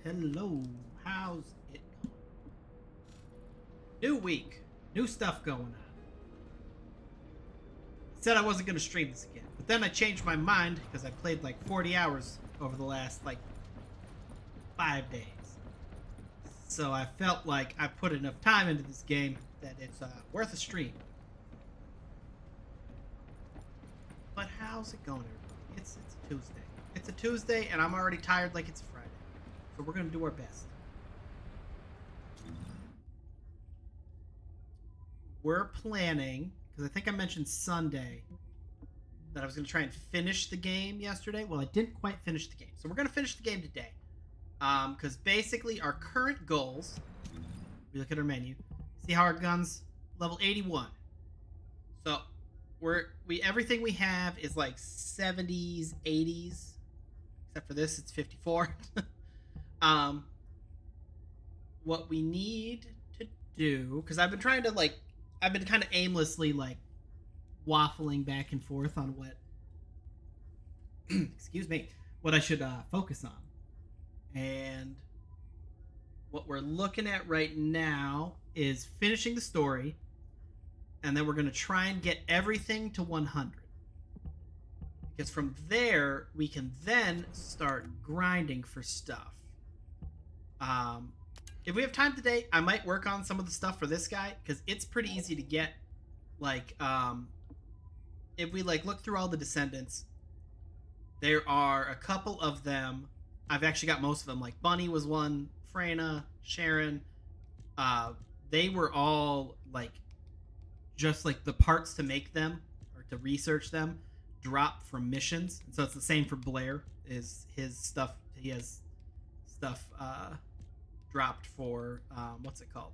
Hello, how's it going? New week, new stuff going on. Said I wasn't going to stream this again, but then I changed my mind because I played like 40 hours over the last like 5 days. So I felt like I put enough time into this game that it's worth a stream. But how's it going, everybody? It's a Tuesday. It's a Tuesday, and I'm already tired like it's a Friday. So we're going to do our best. We're planning, because I think I mentioned Sunday, that I was going to try and finish the game yesterday. Well, I didn't quite finish the game. So we're going to finish the game today. Because basically our current goals, we look at our menu, see how our gun's level 81. So everything we have is like 70s, 80s, except for this, it's 54. What we need to do, because I've been trying to I've been kind of aimlessly waffling back and forth on what, excuse me, what I should focus on. And what we're looking at right now is finishing the story, and then we're going to try and get everything to 100. Because from there, we can then start grinding for stuff. If we have time today, I might work on some of the stuff for this guy, because it's pretty easy to get. If we look through all the Descendants, there are a couple of them. I've actually got most of them. Like Bunny was one, Freya, Sharon. They were all just the parts to make them or to research them drop from missions. And so it's the same for Blair. Is his stuff? He has stuff dropped for what's it called?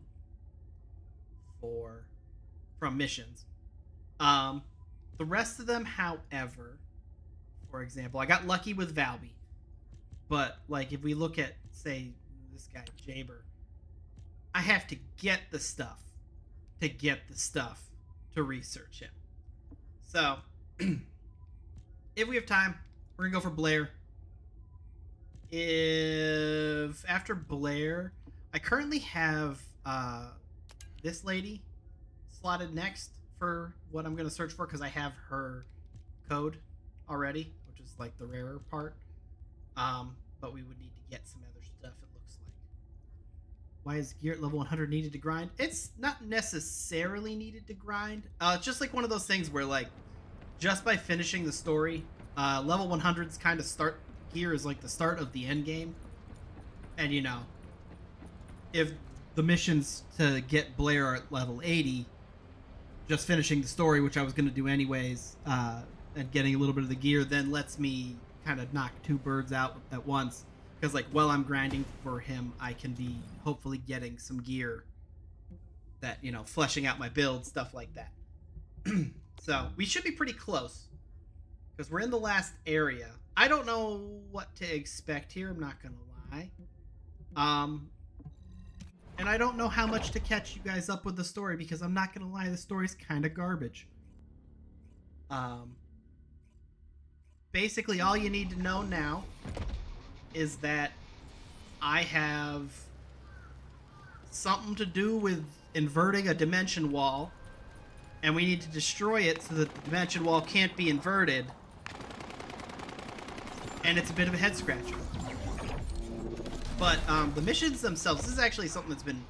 From missions. The rest of them, however, for example, I got lucky with Valby. But, if we look at, say, this guy, Jaber, I have to get the stuff to research him. So, if we have time, we're going to go for Blair. If, after Blair, I currently have this lady slotted next for what I'm going to search for, because I have her code already, which is, the rarer part. But we would need to get some other stuff, it looks like. Why is gear at level 100 needed to grind? It's not necessarily needed to grind. It's just one of those things where, just by finishing the story, level 100's kind of start gear is the start of the end game. And, if the missions to get Blair are at level 80, just finishing the story, which I was going to do anyways, and getting a little bit of the gear, then lets me kind of knock two birds out at once, because while I'm grinding for him, I can be hopefully getting some gear that, fleshing out my build, stuff like that. So we should be pretty close, because we're in the last area. I don't know what to expect here, I'm not gonna lie. And I don't know how much to catch you guys up with the story, because I'm not gonna lie, the story's kind of garbage. Basically, all you need to know now is that I have something to do with inverting a dimension wall, and we need to destroy it so that the dimension wall can't be inverted, and it's a bit of a head scratcher. But the missions themselves, this is actually something that's been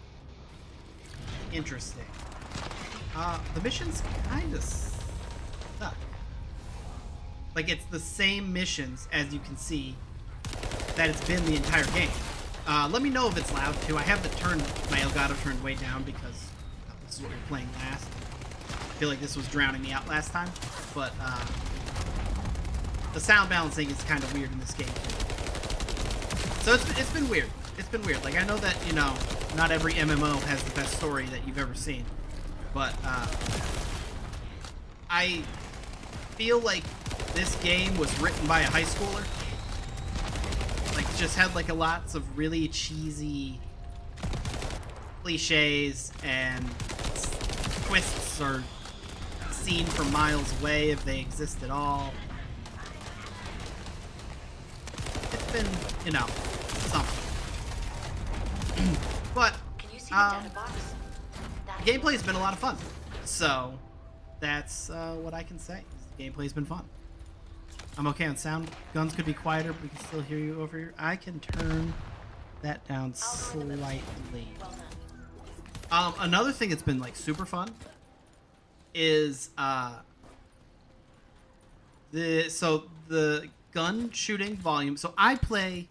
interesting. The missions kind of suck. It's the same missions, as you can see, that it's been the entire game. Let me know if it's loud, too. I have my Elgato turned way down, because this is what we were playing last. I feel like this was drowning me out last time, but the sound balancing is kind of weird in this game, too. So it's been weird. It's been weird. I know that, not every MMO has the best story that you've ever seen, but I feel like this game was written by a high schooler. Just had lots of really cheesy cliches, and twists are seen from miles away if they exist at all. It's been, something. But Can you see the data box? the gameplay's been a lot of fun. So that's what I can say. The gameplay's been fun. I'm okay on sound. Guns could be quieter, but we can still hear you over here. I can turn that down slightly. Another thing that's been like super fun is the gun shooting volume. So I play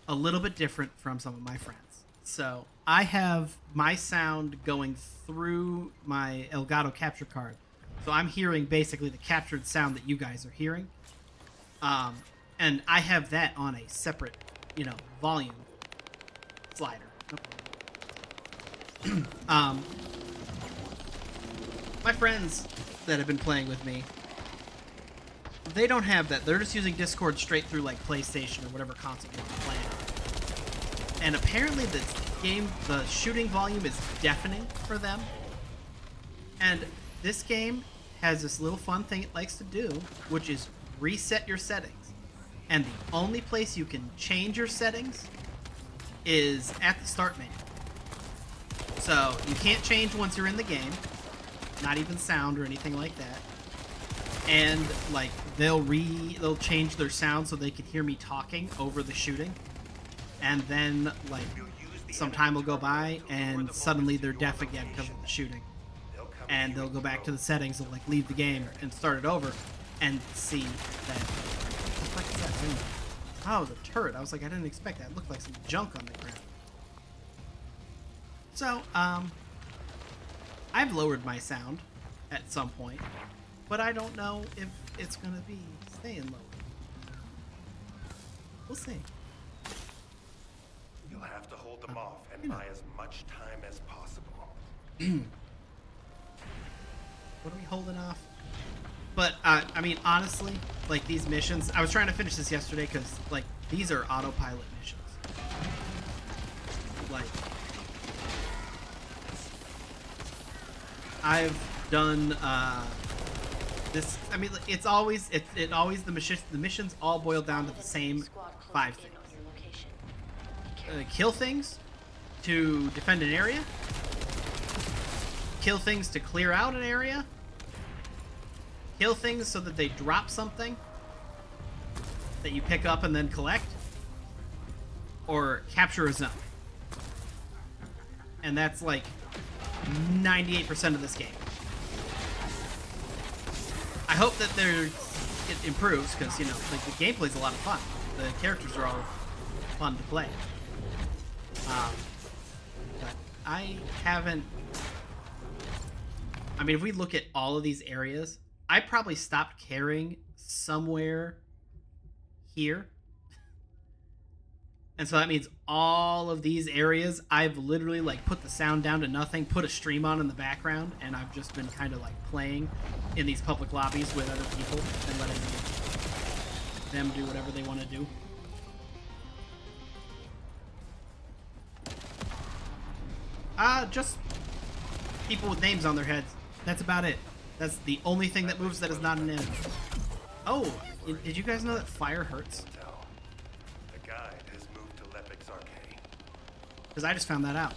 a little bit different from some of my friends. So I have my sound going through my Elgato capture card. So I'm hearing basically the captured sound that you guys are hearing. And I have that on a separate, volume slider. My friends that have been playing with me, they don't have that. They're just using Discord straight through like PlayStation or whatever console they're playing. And apparently the shooting volume is deafening for them. And this game has this little fun thing it likes to do, which is reset your settings. And the only place you can change your settings is at the start menu. So you can't change once you're in the game, not even sound or anything like that. And like they'll change their sound so they can hear me talking over the shooting. And then like some time will go by and suddenly they're deaf again because of the shooting. And they'll go back to the settings, they'll like leave the game and start it over and see that. What the fuck is that thing? Oh, the turret. I was like, I didn't expect that. It looked like some junk on the ground. So, I've lowered my sound at some point, but I don't know if it's gonna be staying low. We'll see. You'll have to hold them off and buy as much time as possible. What are we holding off? But, I mean, honestly, like, these missions... I was trying to finish this yesterday because, like, these are autopilot missions. Like... I've done, this... I mean, it's always... The missions all boil down to the same 5 things. Kill things to defend an area. Kill things to clear out an area. Kill things so that they drop something that you pick up and then collect. Or capture a zone. And that's like 98% of this game. I hope that it improves because, like the gameplay's a lot of fun. The characters are all fun to play. But I haven't... I mean, if we look at all of these areas, I probably stopped caring somewhere here. And so that means all of these areas, I've literally like put the sound down to nothing, put a stream on in the background, and I've just been kind of like playing in these public lobbies with other people and letting them do whatever they want to do. Just people with names on their heads. That's about it. That's the only thing that moves that is not an enemy. Oh, did you guys know that fire hurts? The guide has moved to Lepix Arcade. Because I just found that out.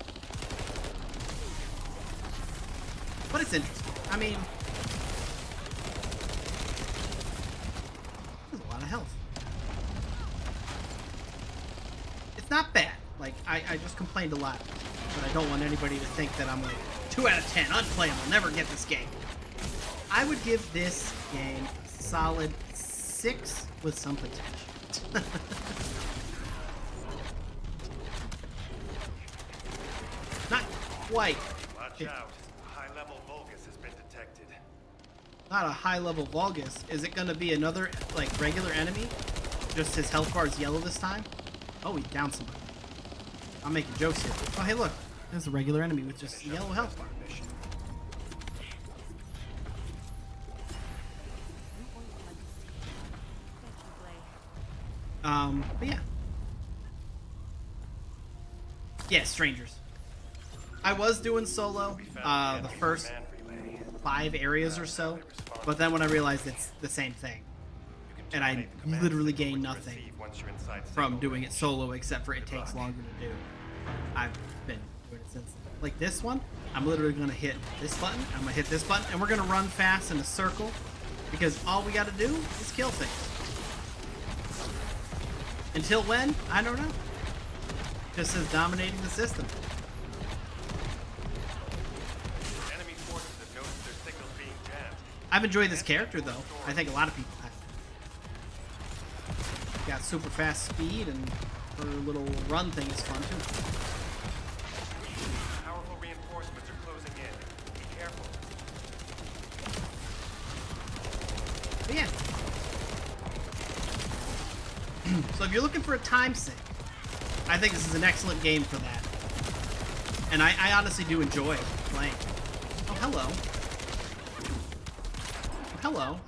But it's interesting. I mean, there's a lot of health. It's not bad. Like, I just complained a lot. But I don't want anybody to think that I'm like 2 out of 10, unplayable, never get this game. I would give this game a solid 6 with some potential. Not quite. Watch out. High-level Vulgus has been detected. Not a high-level Vulgus. Is it going to be another, like, regular enemy? Just his health bar is yellow this time? Oh, he downed somebody. I'm making jokes here. Oh, hey, look. There's a regular enemy with just a yellow health bar. But yeah. Yeah, strangers. I was doing solo, the first 5 areas or so, but then when I realized it's the same thing, and I literally gained nothing from doing it solo except for it takes longer to do. I've been doing it since. Like this one, I'm literally gonna hit this button, I'm gonna hit this button, and we're gonna run fast in a circle because all we gotta do is kill things. Until when? I don't know. Just says dominating the system. Enemy forces have noticed their signals being jammed. I've enjoyed this character though. I think a lot of people have. Got super fast speed, and her little run thing is fun too. Powerful reinforcements are closing in. Be careful. But yeah. So if you're looking for a time sink, I think this is an excellent game for that. And I honestly do enjoy playing. Oh, hello. Hello.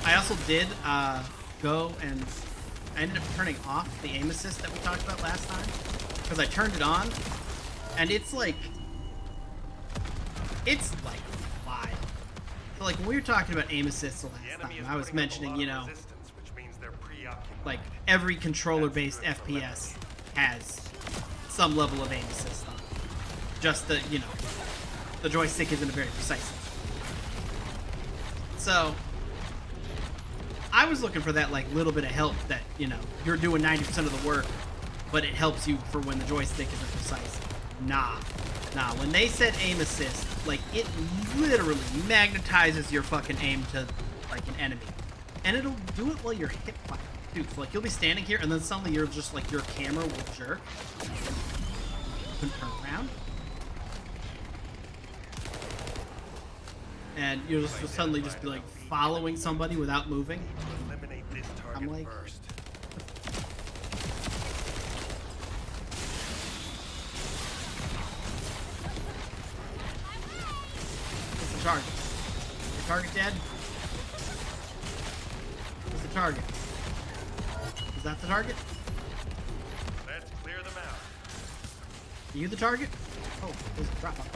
I also did go and I ended up turning off the aim assist that we talked about last time because I turned it on and it's like wild. So like when we were talking about aim assist the last time, I was mentioning, you know, like every controller-based FPS has some level of aim assist on it. Just the, you know, the joystick isn't a very precise. So I was looking for that like little bit of help that, you know, you're doing 90% of the work, but it helps you for when the joystick isn't precise. Nah. When they said aim assist, like it literally magnetizes your fucking aim to like an enemy, and it'll do it while you're hip firing. Dude, so like you'll be standing here, and then suddenly you're just like your camera will jerk and turn around, and you'll just suddenly just be like following somebody without moving. Eliminate this target I'm like, first. what's the target? Is the target dead? What's the target? Is that the target? Let's clear them out. Are you the target? Oh, there's a drop off.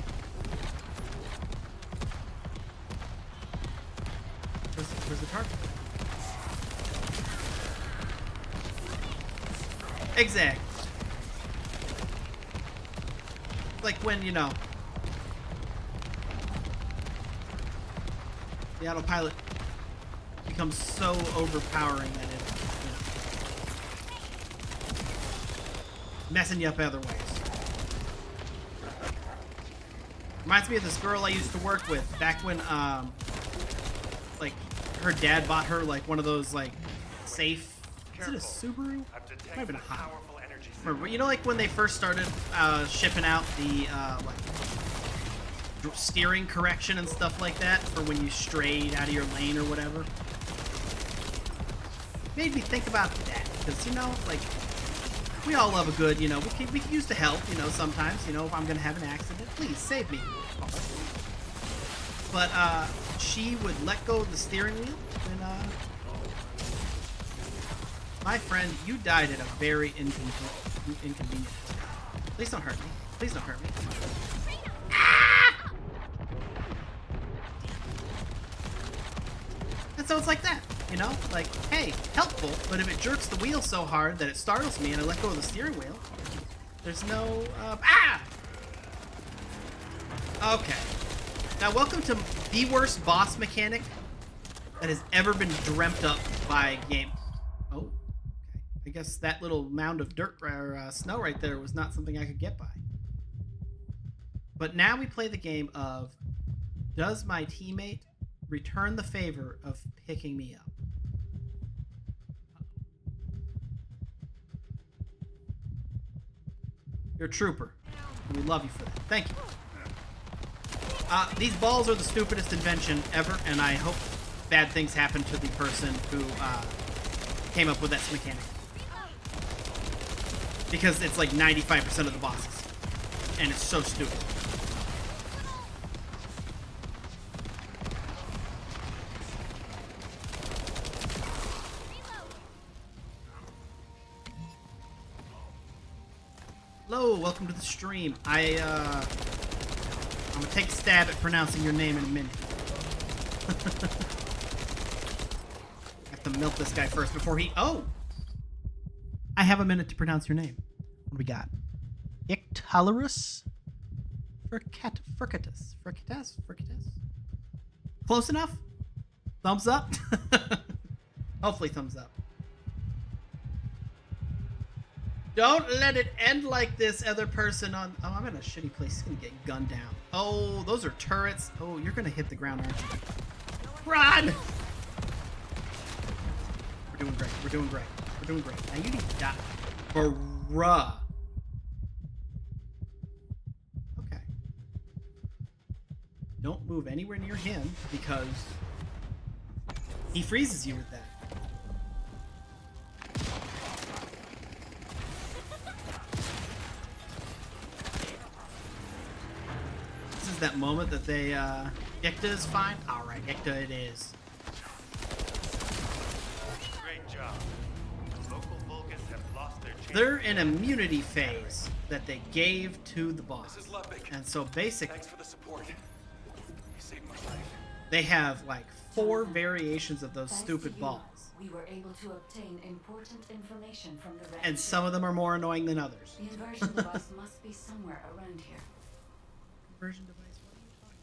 Where's the target? Exactly. Like when, you know, the autopilot becomes so overpowering that it, you know, messing you up other ways. Reminds me of this girl I used to work with back when, like, her dad bought her, like, one of those, like, safe... Is it a Subaru? Might have been a Honda. Remember, you know, like, when they first started shipping out the, like, steering correction and stuff like that for when you strayed out of your lane or whatever? Made me think about that, because, you know, like, we all love a good, you know, we can use the help, you know, sometimes, you know, if I'm going to have an accident, please, save me. But, she would let go of the steering wheel, and, my friend, you died at a very inconvenient time. Please don't hurt me. Please don't hurt me. Ah! And so it's like that, you know? Like, hey, helpful, but if it jerks the wheel so hard that it startles me and I let go of the steering wheel, there's no, Okay. Now, welcome to the worst boss mechanic that has ever been dreamt up by a game. Oh, okay. I guess that little mound of dirt or snow right there was not something I could get by. But now we play the game of, does my teammate return the favor of picking me up? You're a trooper. And we love you for that. Thank you. These balls are the stupidest invention ever, and I hope bad things happen to the person who came up with that mechanic. Because it's like 95% of the bosses. And it's so stupid. Hello, welcome to the stream. I'm gonna take a stab at pronouncing your name in a minute. I have to milk this guy first before he... Oh! have a minute to pronounce your name. What do we got? Ictalarus? Furcatus. Close enough? Thumbs up? Hopefully thumbs up. Don't let it end like this, other person on... Oh, I'm in a shitty place. He's gonna get gunned down. Oh, those are turrets. Oh, you're gonna hit the ground, aren't you? Run! We're doing great. We're doing great. We're doing great. Now you need to die. Bruh. Okay. Don't move anywhere near him because he freezes you with that. This is that moment that they, Icta is fine? Alright, Icta it is. Great job. Local Vulcans have lost their chance. They're in immunity phase that they gave to the boss. This is Ludwig. And so basically, Thanks for the support. You saved my life. they have like 4 variations of those Thanks stupid to you, balls. We were able to obtain important information from the wreck. And some of them are more annoying than others. The inversion device must be somewhere around here. Conversion device, what are you talking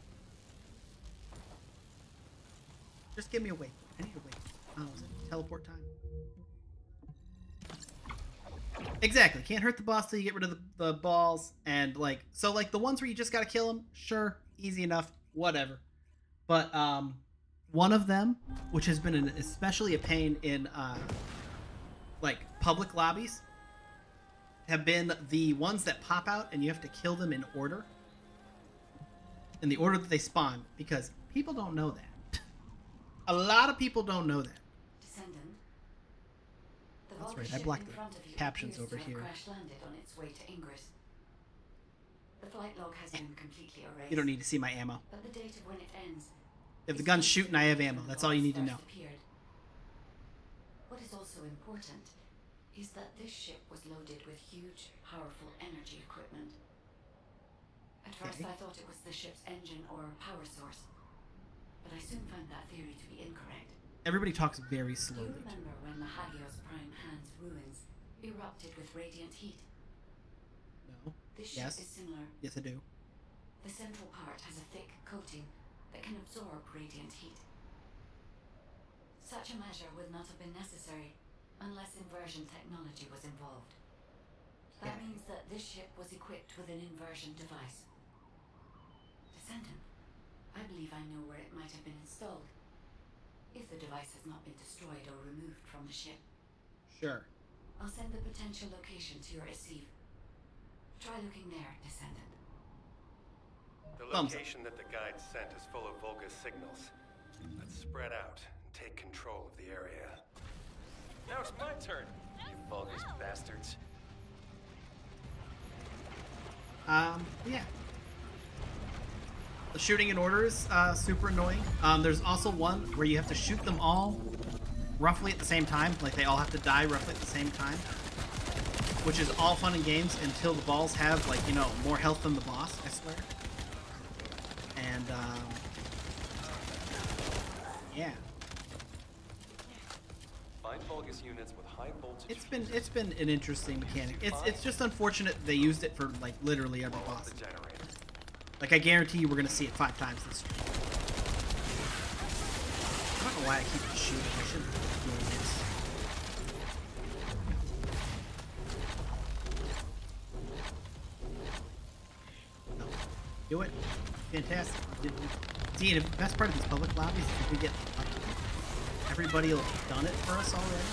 about? Just give me a wait. I need a wait. Oh, is it teleport time? Exactly. Can't hurt the boss till you get rid of the balls. And like, so like the ones where you just gotta kill them, sure, easy enough, whatever. But one of them, which has been especially a pain in like public lobbies, have been the ones that pop out and you have to kill them in order. In the order that they spawn, because people don't know that. A lot of people don't know that. Descendant. The That's Vulcan right, I ship blocked in the front of you captions appears over to have here. Crash landed on its way to Ingress. The flight log has been completely erased. You don't need to see my ammo. But the date of when it ends. If the gun's shooting, I have ammo. That's all you need to know. Appeared. What is also important is that this ship was loaded with huge, powerful energy equipment. At first, Okay. I thought it was the ship's engine or power source, but I soon found that theory to be incorrect. Everybody talks very Do you slowly. remember when the Hagios Prime Hand's ruins erupted with radiant heat? No. This ship Yes. is similar. Yes, I do. The central part has a thick coating that can absorb radiant heat. Such a measure would not have been necessary unless inversion technology was involved. That Okay. means that this ship was equipped with an inversion device. Descendant, I believe I know where it might have been installed. If the device has not been destroyed or removed from the ship. Sure. I'll send the potential location to your receive. Try looking there, Descendant. The Thumbs up. location that the guide sent is full of Vulca's signals. Let's spread out and take control of the area. Now it's my turn, you Vulgus bastards. Yeah. The shooting in order is super annoying. There's also one where you have to shoot them all roughly at the same time. Like they all have to die roughly at the same time. Which is all fun and games until the balls have, like, you know, more health than the boss, I swear. And, yeah. Find Vulgus units with high voltage. It's been an interesting mechanic. It's just unfortunate they used it for, like, literally every Blow up boss. the generator. Like, I guarantee you we're gonna see it 5 times this stream. I don't know why I keep shooting. I shouldn't be doing this. No. Do it. Fantastic. See, and the best part of these public lobbies is if we get lucky, everybody will have done it for us already.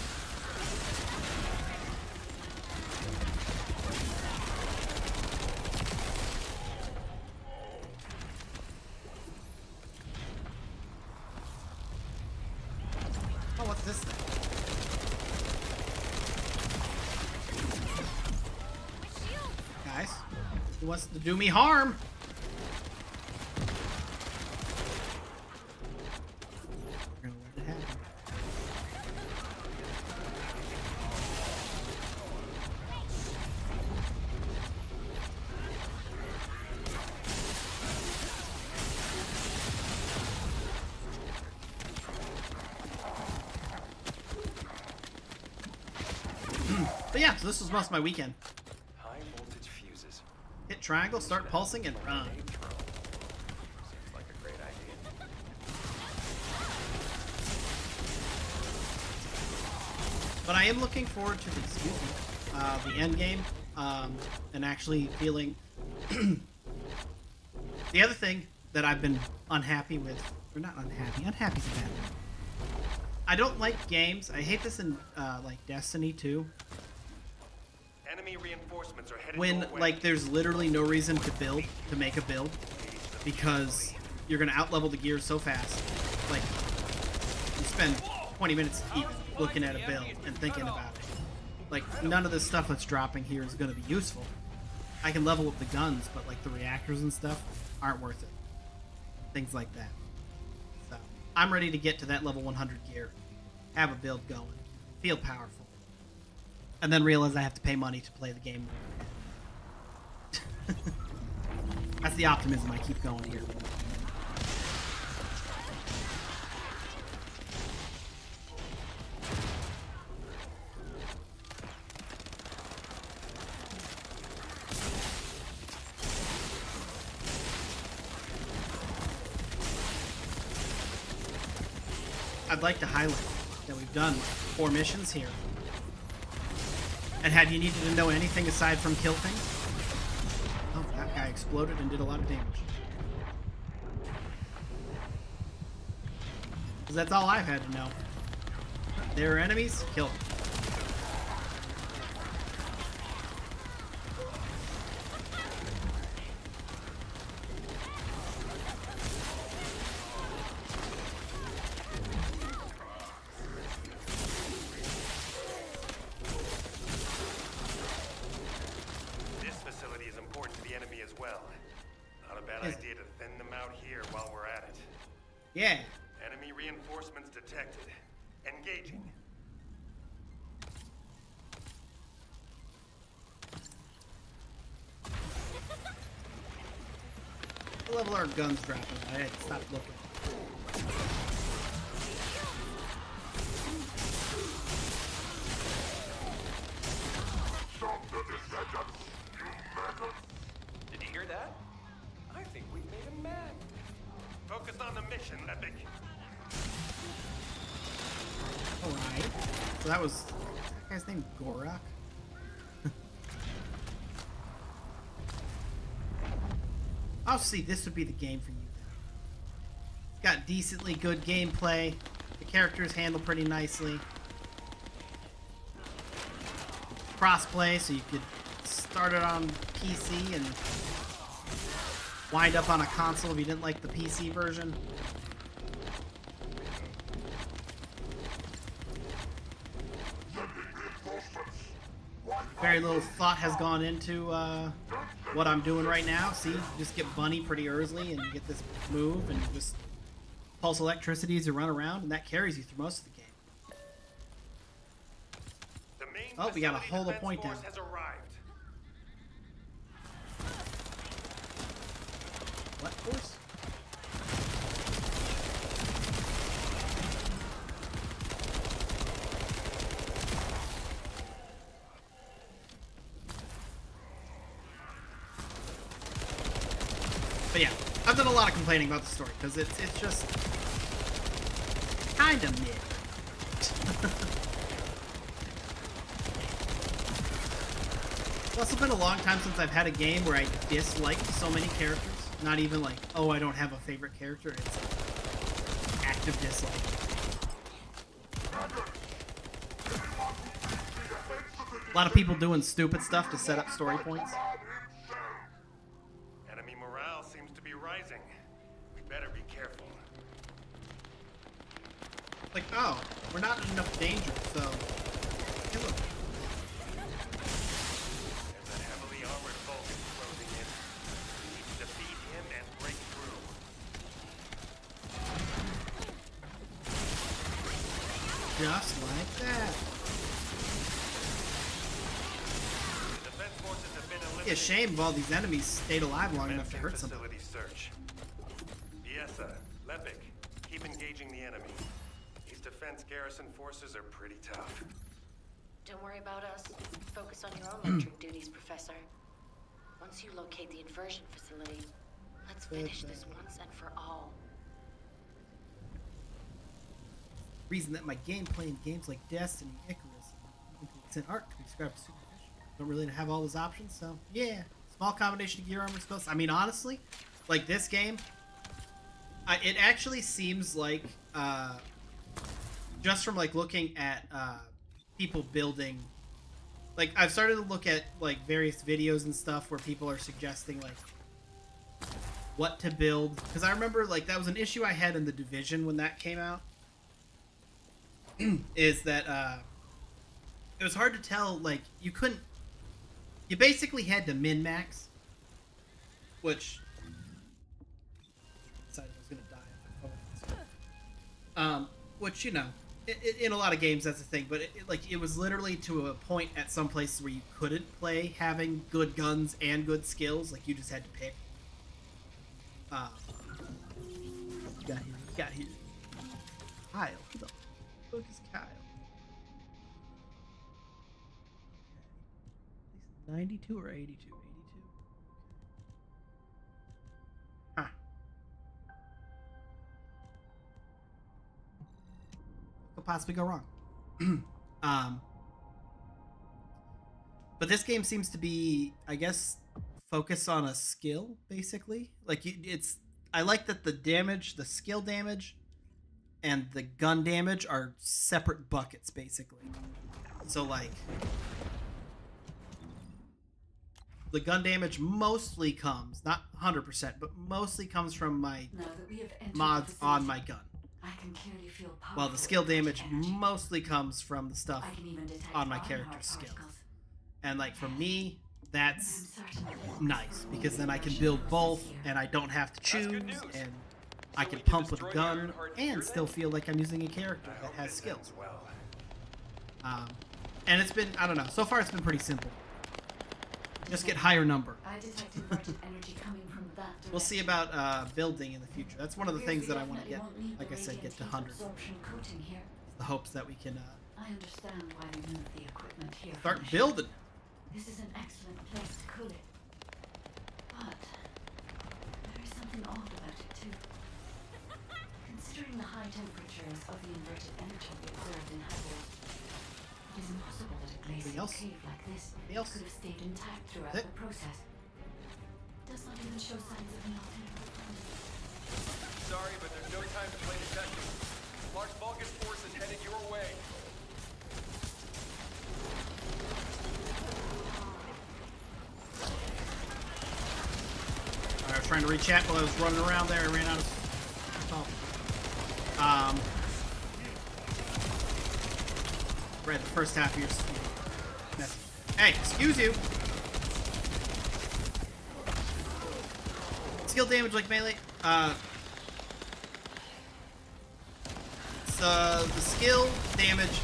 Oh, what's this thing? Guys, who wants to do me harm? We're gonna let it happen. But yeah, so this was most of my weekend. High voltage fuses. Hit triangle, start pulsing, and run. Seems like a great idea. But I am looking forward to the end game, and actually feeling. The other thing that I've been unhappy with, or not unhappy, unhappy's bad. I don't like games. I hate this in like Destiny 2. Enemy reinforcements are headed When your way. like there's literally no reason to make a build because you're gonna outlevel the gear so fast. Like you spend 20 minutes even looking at a build and thinking about it. Like none of this stuff that's dropping here is gonna be useful. I can level up the guns, but like the reactors and stuff aren't worth it. Things like that. So I'm ready to get to that level 100 gear, have a build going, feel powerful, and then realize I have to pay money to play the game. That's the optimism I keep going here. I'd like to highlight that we've done 4 missions here. And had you needed to know anything aside from kill things, oh, that guy exploded and did a lot of damage. Because that's all I've had to know. There are enemies, kill them. This facility is important to the enemy as well. Not a bad Is- idea to thin them out here while we're at it. Yeah. Enemy reinforcements detected. Engaging. What level are guns dropping? I had to stop looking. Did you hear that? I think we made him mad. Focus on the mission, Epic. Alright. So that was that guy's name Gorak? I'll see, this would be the game for you then. It's got decently good gameplay. The characters handle pretty nicely. Crossplay, so you could start it on PC and wind up on a console if you didn't like the PC version. Very little thought has gone into what I'm doing right now. See, you just get Bunny pretty early and you get this move and you just pulse electricity as you run around, and that carries you through most of the game. The main Oh, we gotta facility hold a defense point force down. has arrived. What force? But yeah, I've done a lot of complaining about the story because it's just kind of mid. It's also been a long time since I've had a game where I disliked so many characters. Not even like, oh, I don't have a favorite character. It's active dislike. A lot of people doing stupid stuff to set up story points. Enemy morale seems to be rising. We better be careful. Like, oh, we're not in enough danger, so kill him. There's a heavily armored Vulcan closing in. We need to defeat him and break through. Just like that. The defense forces have been It'd eliminated. be a shame if all these enemies stayed alive long enough to hurt somebody. Facility search. Fiesa, Lepic, keep engaging the enemy. These defense garrison forces are pretty tough. Don't worry about us. Focus on your own lecturing duties, Professor. Once you locate the inversion facility, let's finish this once and for all. Reason that my gameplay in games like Destiny, Icarus, and Arc can be described as superficial. Don't really have all those options, so yeah. Small combination of gear, armor, spells. I mean, honestly, like this game, it actually seems like, just from like looking at people building, like I've started to look at like various videos and stuff where people are suggesting like what to build, because I remember like that was an issue I had in the Division when that came out. Is that it was hard to tell, like you basically had to min-max, which I decided I was gonna die. Which, you know, in a lot of games that's a thing, but it was literally to a point at some places where you couldn't play having good guns and good skills, like you just had to pick. You got here. Kyle, who the fuck is Kyle? 92 or 82? 82. Huh. Could possibly go wrong. But this game seems to be, I guess, focus on a skill, basically. Like I like that the damage, the skill damage, and the gun damage are separate buckets, basically. So like, the gun damage mostly comes, not 100%, but mostly comes from my mods on my gun. I can clearly feel While the skill damage mostly comes from the stuff on my character's skill. And like for me, that's nice, because then I can build both and I don't have to choose, and I can pump with a gun and still feel like I'm using a character that has skills. And it's been, I don't know, so far it's been pretty simple. Just get higher number. We'll see about building in the future. That's one of the things that I want to get, like I said, get to 100. The hopes that we can start building. This is an excellent place to cool it. But there is something odd about it too. Considering the high temperatures of the inverted energy we observed in Hyrule, it is impossible that a glacial cave like this could have stayed intact throughout the process. It does not even show signs of melting. Sorry, but there's no time to play detective. Large Vulcan force is headed your way. I was trying to reach out while I was running around there. I ran out of talk. Read the first half of your message. Hey, excuse you. Skill damage like melee. So the skill damage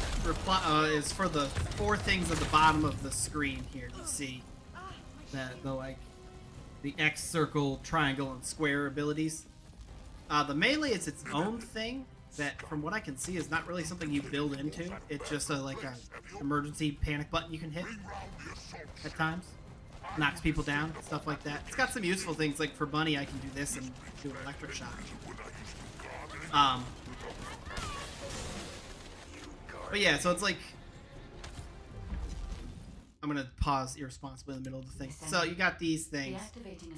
is for the four things at the bottom of the screen here. You see that the X, circle, triangle, and square abilities. The melee is its own thing that, from what I can see, is not really something you build into. It's just like a emergency panic button you can hit at times. Knocks people down, stuff like that. It's got some useful things, like for Bunny I can do this and do an electric shock. But yeah, so it's like, I'm gonna pause irresponsibly in the middle of the thing. So you got these things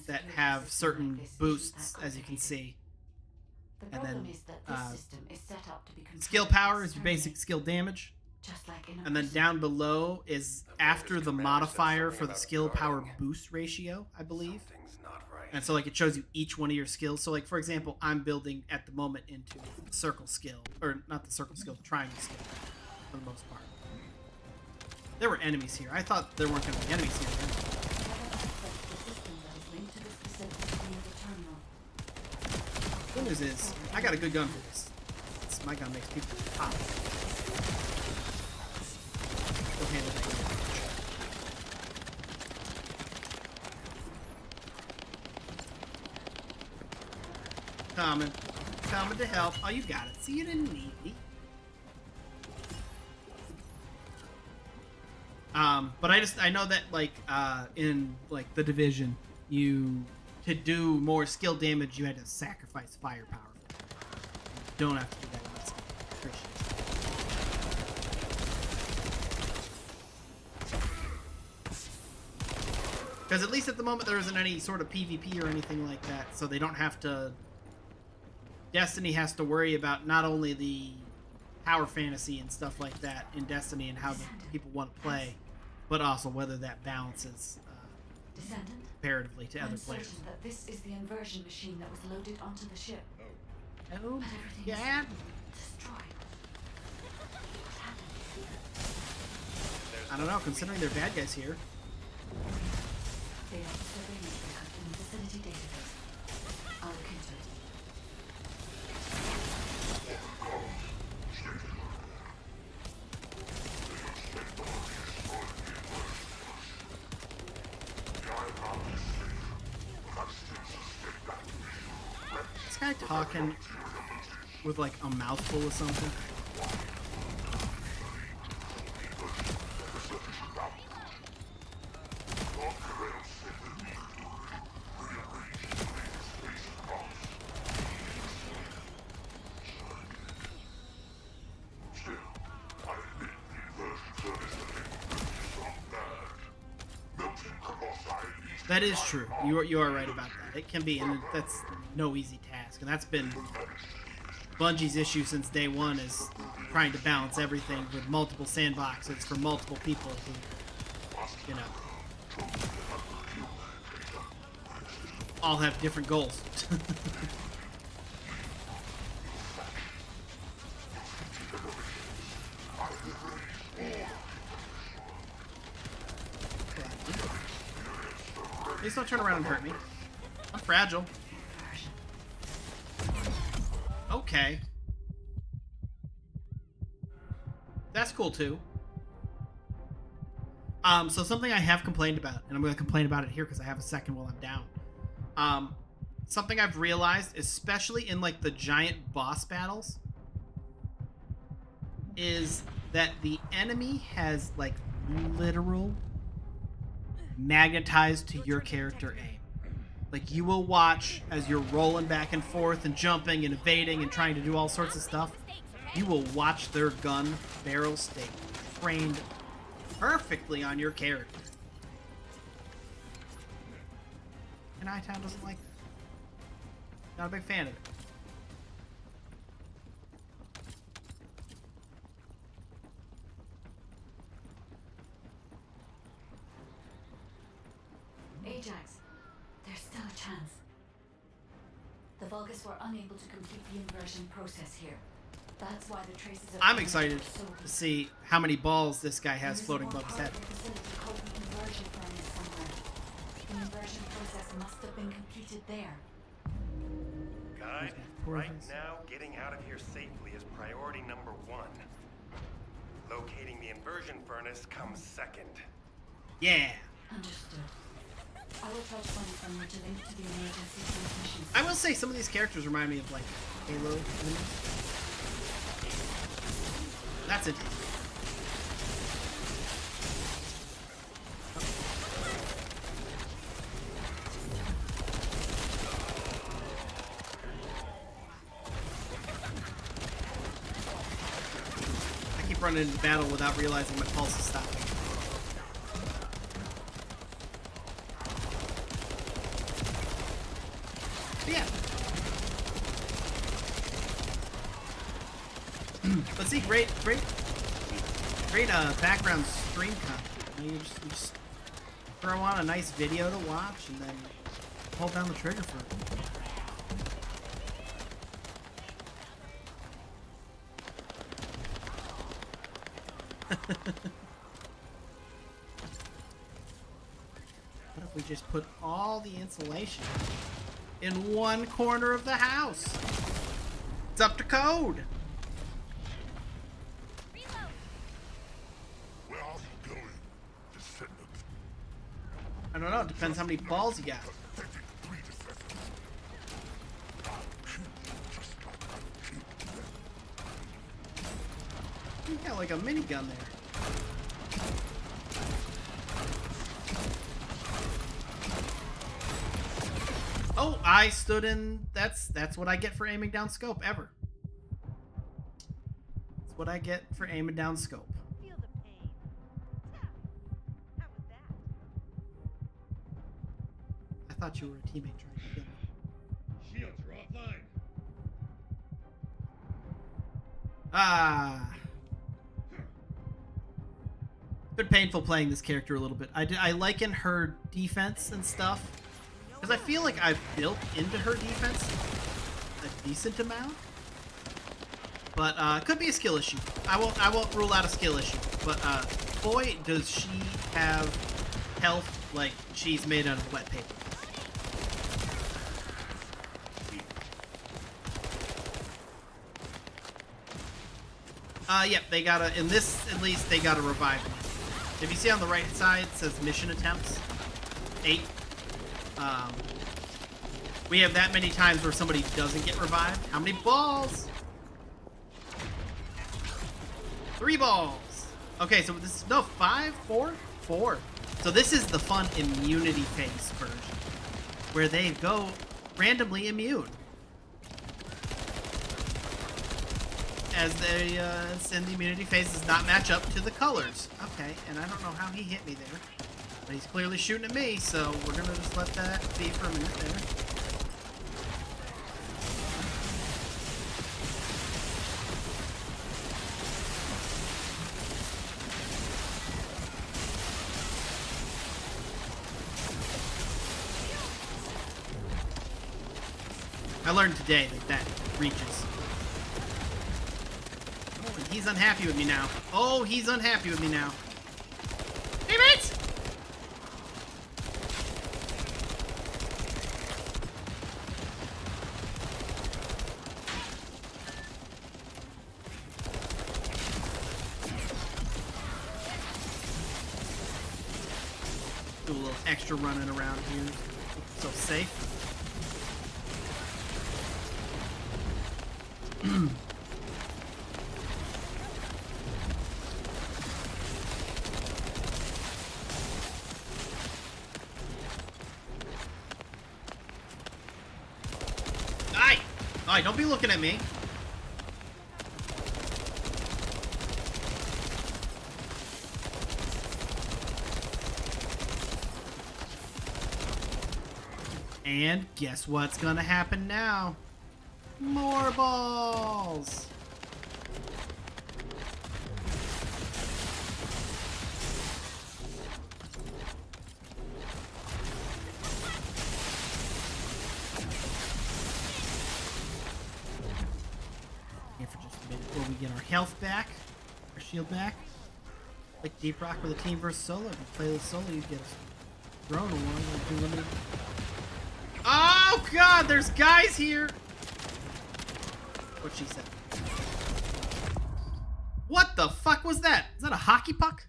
that have certain boosts, as you can see. And then skill power is your basic skill damage. And then down below is after the modifier for the skill power boost ratio, I believe. And so like it shows you each one of your skills. So like, for example, I'm building at the moment into the circle skill, or not the circle skill, the triangle skill for the most part. There were enemies here. I thought there weren't going to be enemies here. Good news is, I got a good gun for this. My gun makes people pop. Go handle that. Coming to help. Oh, you got it. See, you didn't need me. But I know that like in like the Division, to do more skill damage, you had to sacrifice firepower. You don't have to do that in this game. Appreciate it. Because at least at the moment there isn't any sort of PvP or anything like that, so they don't have to. Destiny has to worry about not only the power fantasy and stuff like that in Destiny and how the people want to play, but also whether that balances Descendant, comparatively to other I'm players. certain that this is the inversion machine that was loaded onto the ship. Oh, But everything yeah. is destroyed. What happened? I don't know. Considering they're bad guys here, They are the surveillance record in the facility database. I'll look into it. this guy talking with like a mouthful of something. That is true. You are right about that. It can be, and that's no easy task. And that's been Bungie's issue since day one, is trying to balance everything with multiple sandboxes for multiple people who, you know, all have different goals. Please don't turn around and hurt me. I'm fragile. Okay. That's cool too. So something I have complained about, and I'm going to complain about it here because I have a second while I'm down. Something I've realized, especially in like the giant boss battles, is that the enemy has like literal magnetized to your character aim. Like, you will watch as you're rolling back and forth and jumping and evading and trying to do all sorts of stuff. You will watch their gun barrel stay trained perfectly on your character. And I-Town doesn't like that. Not a big fan of it. Ajax, there's still a chance. The Vulgus were unable to complete the inversion process here. That's why the traces of... I'm excited to see how many balls this guy has floating above his head. The inversion process must have been completed there. Guide, right now, getting out of here safely is priority number 1. Locating the inversion furnace comes second. Yeah. Understood. I will try to find someone to link to the emergency transmission. I will say some of these characters remind me of like Halo enemies. That's it. I keep running into battle without realizing my pulse is stopping. Yeah. But see, great background stream content. You just throw on a nice video to watch and then hold down the trigger for it. What if we just put all the insulation in one corner of the house? It's up to code. Where are you going, Descendant? I don't know. It depends how many balls you got. You got like a minigun there. Oh, I stood in. That's what I get for aiming down scope ever. That's what I get for aiming down scope. Feel the pain. How was that? I thought you were a teammate trying to kill me. Shields are offline. Ah. Been painful playing this character a little bit. I liken her defense and stuff because I feel like I've built into her defense a decent amount, but could be a skill issue. I won't rule out a skill issue, but boy, does she have health like she's made out of wet paper. Yep, they gotta, in this at least, they gotta revive me. If you see on the right side, it says mission attempts. 8. We have that many times where somebody doesn't get revived. How many balls? 3 balls. Okay, so this is, no, 5? 4? 4. So this is the fun immunity phase version, where they go randomly immune. As they, in the immunity phase does not match up to the colors. Okay, and I don't know how he hit me there. But he's clearly shooting at me, so we're gonna just let that be for a minute there. I learned today that reaches. He's unhappy with me now. Oh, he's unhappy with me now. Hey, mates! Do a little extra running around here. So safe. Alright, don't be looking at me. And guess what's gonna happen now? More balls! Get our health back, our shield back. Like Deep Rock with a team versus solo. If you play with solo, you get a drone or one. Limited. Oh god, there's guys here! What she said. What the fuck was that? Is that a hockey puck?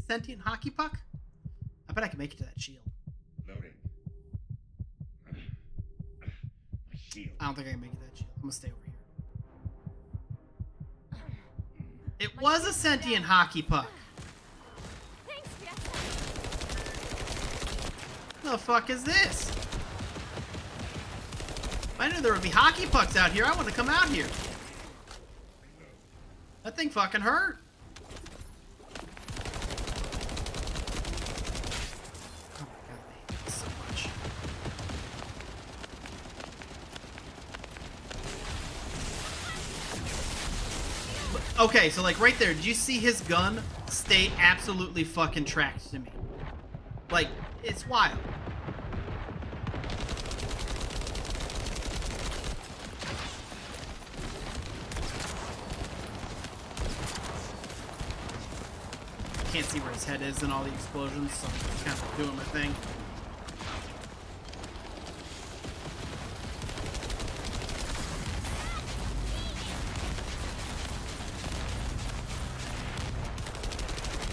Sentient hockey puck? I bet I can make it to that shield. Loading. My shield. I don't think I can make it to that shield. I'm gonna stay over here. It was a sentient hockey puck. The fuck is this? If I knew there would be hockey pucks out here, I want to come out here. That thing fucking hurt. Oh my god, I hate this so much. Okay, so like right there, did you see his gun stay absolutely fucking tracked to me? Like, it's wild. Can't see where his head is in all the explosions, so I'm just kind of doing my thing.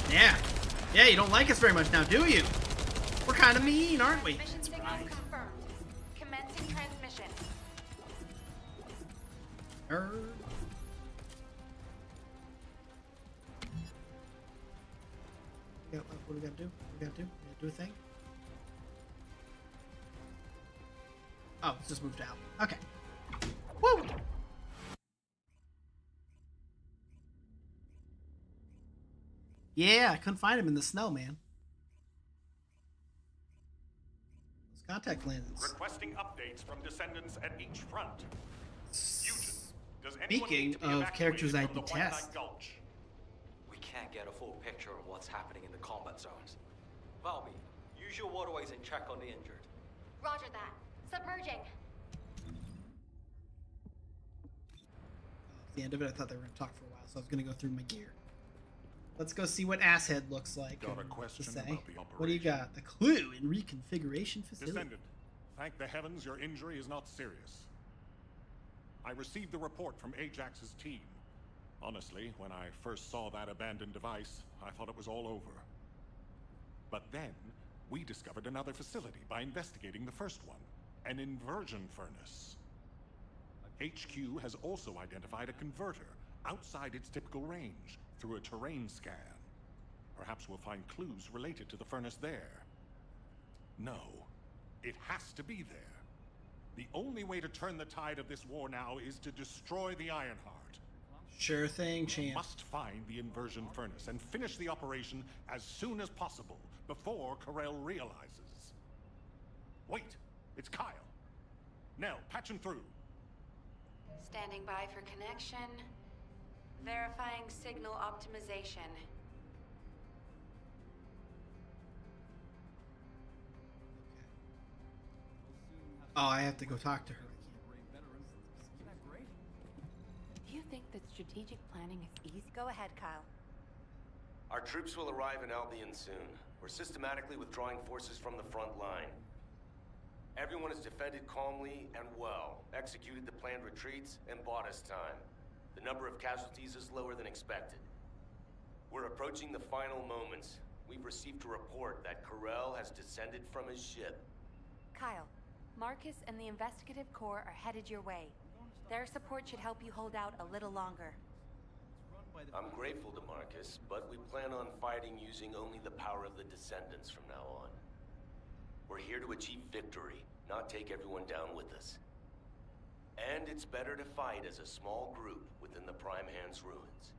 Yeah. Yeah, you don't like us very much now, do you? We're kind of mean, aren't we? Mission signal confirmed. Commencing transmission. Yeah, what do we gotta do? We gotta do a thing? Oh, it's just moved out. Okay. Woo! Yeah, I couldn't find him in the snow, man. Those contact lenses. Requesting updates from Descendants at each front. Fusion, does anyone Speaking need to be of evacuated characters I from the White Knight detest. Gulch? We can't get a full picture of what's happening in the combat zones. Valby, use your waterways and check on the injured. Roger that. Submerging. At the end of it, I thought they were going to talk for a while, so I was going to go through my gear. Let's go see what Asshead looks like. Got a and question to say. about the What do you operation. got? The clue in reconfiguration facility. Descendant, thank the heavens your injury is not serious. I received the report from Ajax's team. Honestly, when I first saw that abandoned device, I thought it was all over. But then, we discovered another facility by investigating the first one, an inversion furnace. HQ has also identified a converter outside its typical range through a terrain scan. Perhaps we'll find clues related to the furnace there. No, it has to be there. The only way to turn the tide of this war now is to destroy the Ironheart. Sure thing, champ. Must find the inversion furnace and finish the operation as soon as possible before Corell realizes. Wait, it's Kyle. Nell, patch him through. Standing by for connection. Verifying signal optimization. Oh, I have to go talk to her. Do you think that strategic planning is easy? Go ahead, Kyle. Our troops will arrive in Albion soon. We're systematically withdrawing forces from the front line. Everyone has defended calmly and well, executed the planned retreats, and bought us time. The number of casualties is lower than expected. We're approaching the final moments. We've received a report that Corell has descended from his ship. Kyle, Marcus and the investigative corps are headed your way. Their support should help you hold out a little longer. I'm grateful to Marcus, but we plan on fighting using only the power of the Descendants from now on. We're here to achieve victory, not take everyone down with us. And it's better to fight as a small group within the Prime Hand's ruins.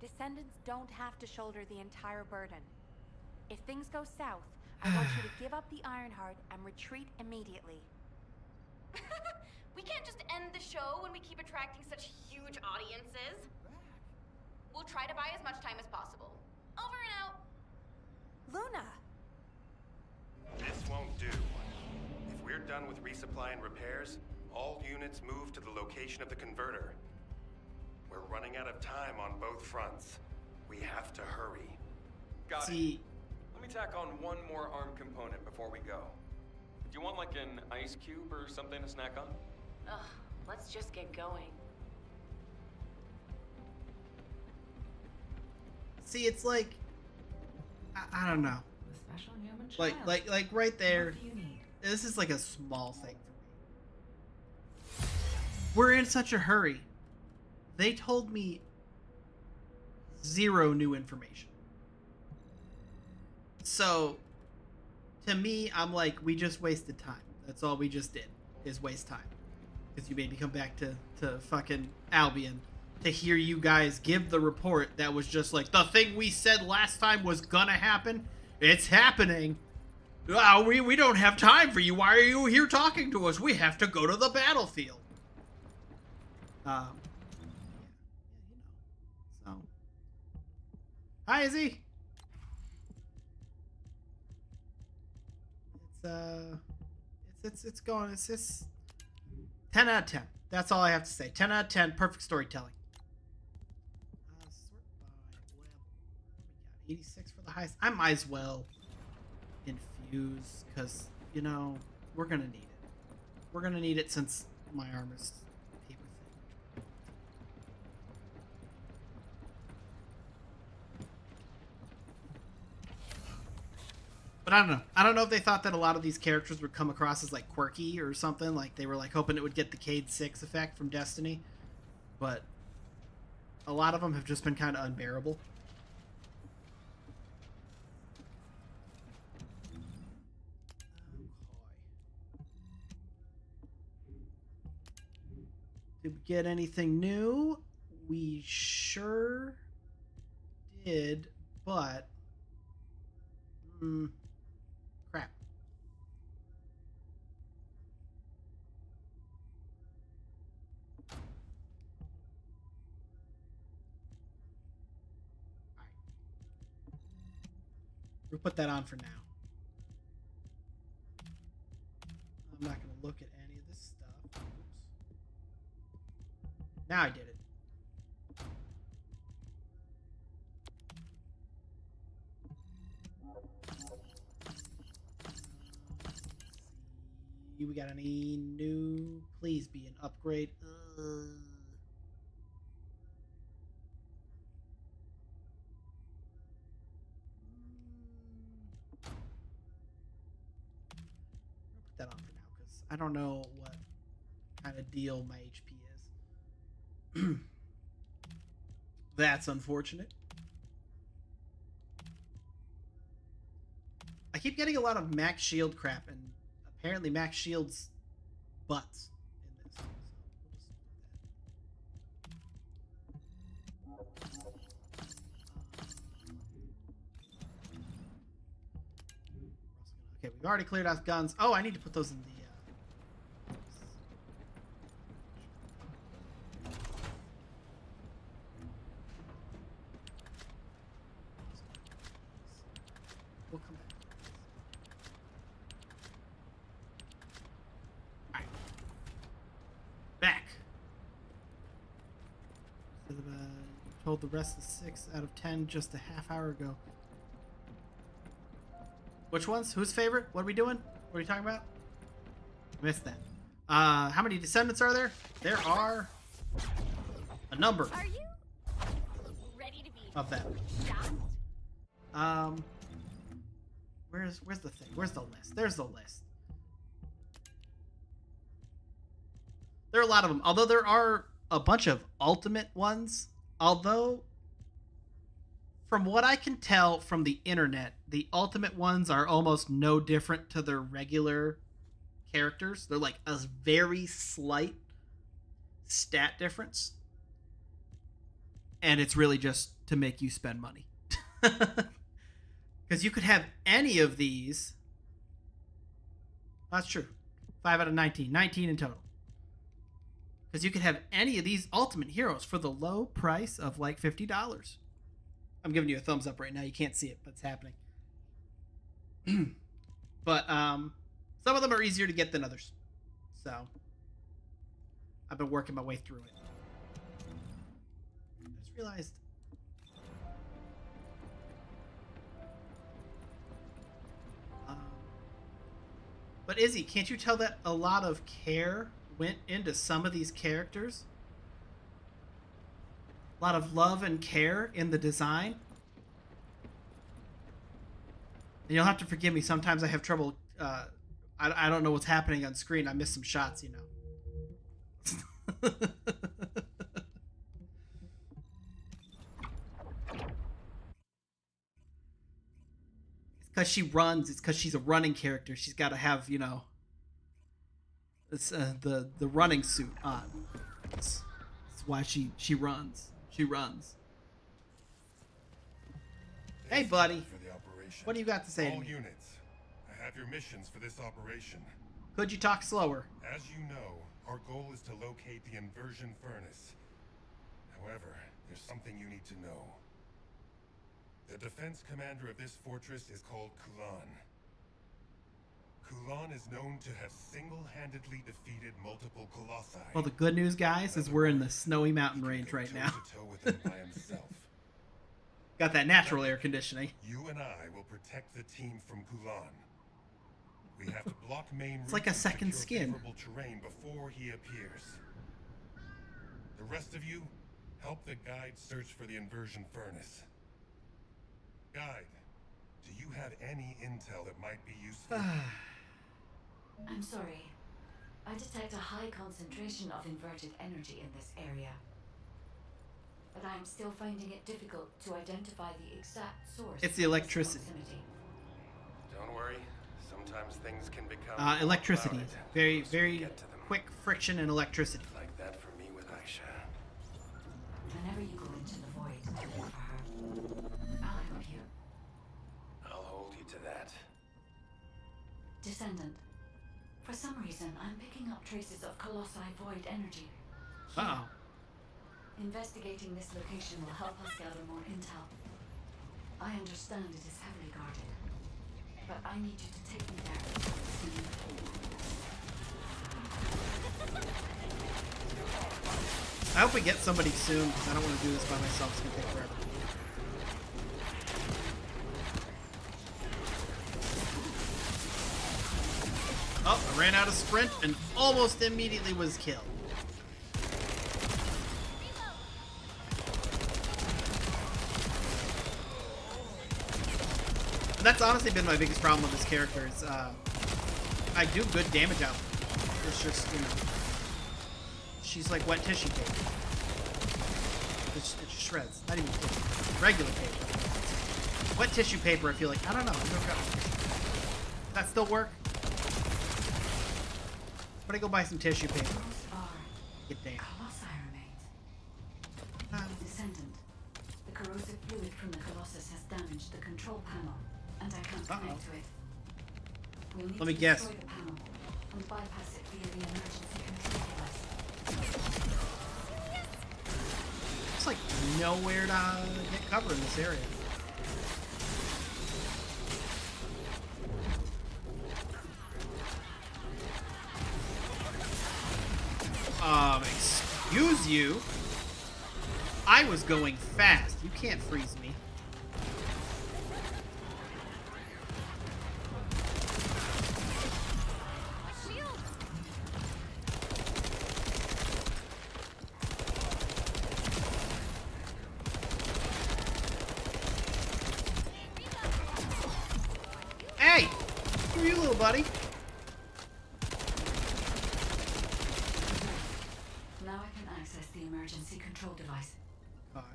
Descendants don't have to shoulder the entire burden. If things go south, I want you to give up the Ironheart and retreat immediately. We can't just end the show when we keep attracting such huge audiences. We'll try to buy as much time as possible. Over and out. Luna! This won't do. If we're done with resupply and repairs, all units move to the location of the converter. We're running out of time on both fronts. We have to hurry. Got it. See, Let me tack on one more arm component before we go. Do you want like an ice cube or something to snack on? Ugh, let's just get going. see, it's like I don't know. The special human Like right there. What do you need? This is like a small thing for me. We're in such a hurry. They told me zero new information. So, to me, I'm like, we just wasted time. That's all we just did, is waste time. Because you made me come back to fucking Albion to hear you guys give the report that was just like, the thing we said last time was gonna happen, it's happening. We don't have time for you. Why are you here talking to us? We have to go to the battlefield. Yeah, so. Hi, Izzy. It's going. It's 10 out of 10. That's all I have to say. 10 out of 10. Perfect storytelling. Sort by level. We got 86 for the highest. I might as well infuse because we're gonna need it. We're gonna need it since my armor's paper thin. But I don't know. I don't know if they thought that a lot of these characters would come across as like quirky or something. Like they were like hoping it would get the Cade 6 effect from Destiny. But a lot of them have just been kind of unbearable. Did we get anything new? We sure did, but crap. All right. We'll put that on for now. I'm not going to look at any of this stuff. Oops. Now I did it. We got any new? Please be an upgrade. I'll put that on for now because I don't know what kind of deal my HP is. That's unfortunate. I keep getting a lot of max shield crap, and apparently max shields butts in this. So we'll just put that. Okay, we've already cleared out guns. Oh, I need to put those in the we'll come back. Alright. Back. So told the rest of 6 out of 10 just a half hour ago. Which ones? Whose favorite? What are we doing? What are we talking about? I missed that. How many Descendants are there? There are a number. Are you ready to be Of them. shocked? Where's the thing? Where's the list? There's the list. There are a lot of them. Although there are a bunch of ultimate ones. Although, from what I can tell from the internet, the ultimate ones are almost no different to their regular characters. They're like a very slight stat difference. And it's really just to make you spend money. Because you could have any of these. That's true. 5 out of 19. 19 in total. Because you could have any of these ultimate heroes for the low price of like $50. I'm giving you a thumbs up right now. You can't see it, but it's happening. But some of them are easier to get than others. So I've been working my way through it. I just realized. But Izzy, can't you tell that a lot of care went into some of these characters? A lot of love and care in the design. And you'll have to forgive me. Sometimes I have trouble. I don't know what's happening on screen. I miss some shots, you know. It's because she runs. It's because she's a running character. She's got to have, you know, it's, the running suit on. That's why she runs. She runs. Hey, buddy. What do you got to say to All me? units, I have your missions for this operation. Could you talk slower? As you know, our goal is to locate the inversion furnace. However, there's something you need to know. The defense commander of this fortress is called Kulan. Kulan is known to have single-handedly defeated multiple colossi. Well, the good news, guys, is we're in the snowy mountain range right now. Toe-to-toe with him by himself. Got that natural air conditioning. You and I will protect the team from Kulan. We have to block main It's like a routes and second secure skin. favorable terrain before he appears. The rest of you, help the guide search for the inversion furnace. Guide, do you have any intel that might be useful? I'm sorry. I detect a high concentration of inverted energy in this area. But I'm still finding it difficult to identify the exact source. It's the of this electricity. proximity. Don't worry. Sometimes things can become Electricity. clouded Very, once we very get to them. quick friction and electricity. Like that for me with Descendant. For some reason, I'm picking up traces of Colossi void energy. Uh-oh. Investigating this location will help us gather more intel. I understand it is heavily guarded, but I need you to take me there. I hope we get somebody soon, because I don't want to do this by myself. It's going to take forever. Oh, I ran out of sprint and almost immediately was killed. And that's honestly been my biggest problem with this character is I do good damage out. It's just, you know, she's like wet tissue paper. It just shreds. Not even tissue. Regular paper. Wet tissue paper, I feel like, I don't know. Does that still work? I'm gonna go buy some tissue paper. Get damn. Colossi remains. Descendant. The corrosive fluid from the Colossus has damaged the control panel, and I can't connect to it. We'll need Let me to guess. destroy the panel and bypass it via the emergency control device. It's like nowhere to get cover in this area. Excuse you? I was going fast. You can't freeze me. Hey! Who are you, little buddy? Now I can access the emergency control device. Alright.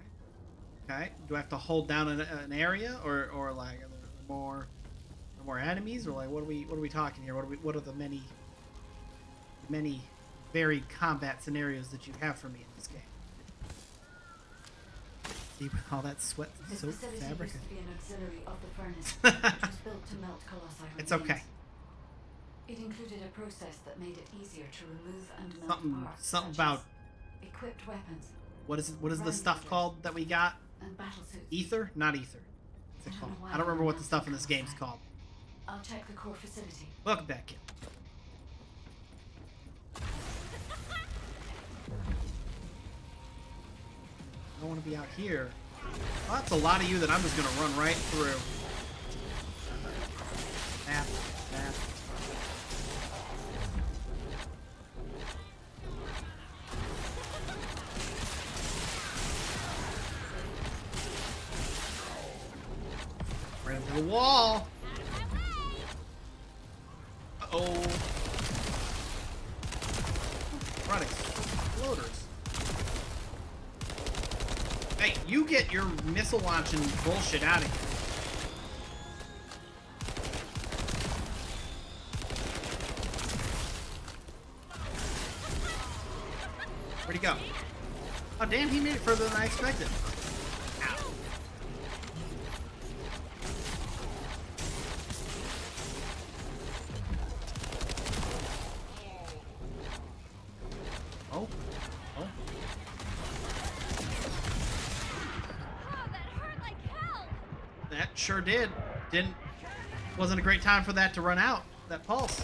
Okay. Do I have to hold down an area, or like are there more enemies, or like what are we talking here? What are the many varied combat scenarios that you have for me in this game? See all that sweat This soap facility fabric. used to be an auxiliary of the furnace, which was built to melt colossi. It's remains. okay. It included a process that made it easier to remove and melt parts. Something such about as equipped weapons what is the Run stuff meters. called that we got? and battle suits. Ether? Not ether. What's it I don't called? know why I don't remember I'm what the not stuff in this colorblind. game's called. I'll check the core facility. Welcome back, kid. I don't want to be out here. Well, that's a lot of you that I'm just going to run right through. Snap, snap. Right into the wall. Uh-oh. Run exploders. Hey, you get your missile launching bullshit out of here. Where'd he go? Oh, damn, he made it further than I expected. Ow. Oh. Oh. Oh, that hurt like hell! That sure did. Wasn't a great time for that to run out. That pulse.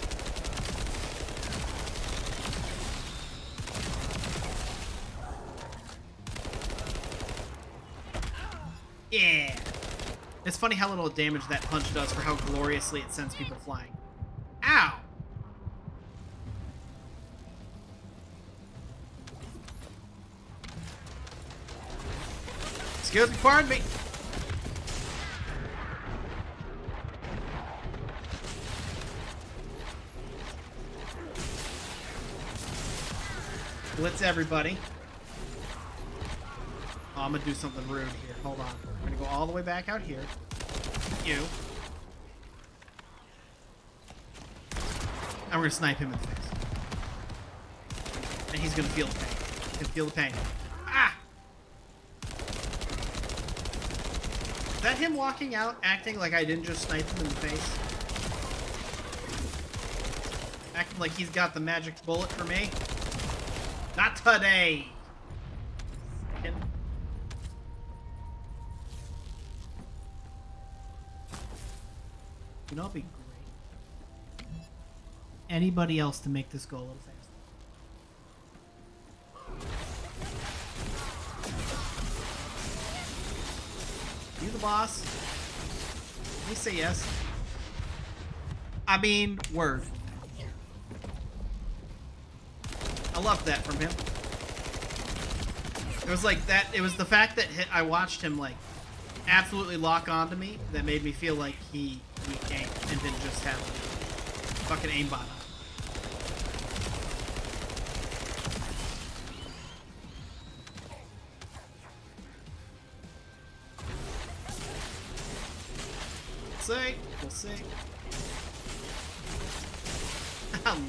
Yeah. It's funny how little damage that punch does for how gloriously it sends people flying. Ow! Excuse me, pardon me. Blitz everybody. Oh, I'm gonna do something rude here. Hold on. I'm gonna go all the way back out here. You. And we're gonna snipe him in the face. And he's gonna feel the pain. He's gonna feel the pain. Ah! Is that him walking out, acting like I didn't just snipe him in the face? Acting like he's got the magic bullet for me. Not today. Second. You know, it'd be great. Anybody else to make this go a little faster. You the boss. Please say yes. I mean, word. I love that from him. It was like that. It was the fact that I watched him like absolutely lock onto me that made me feel like he aimed and didn't just have fucking aimbot on. We'll see.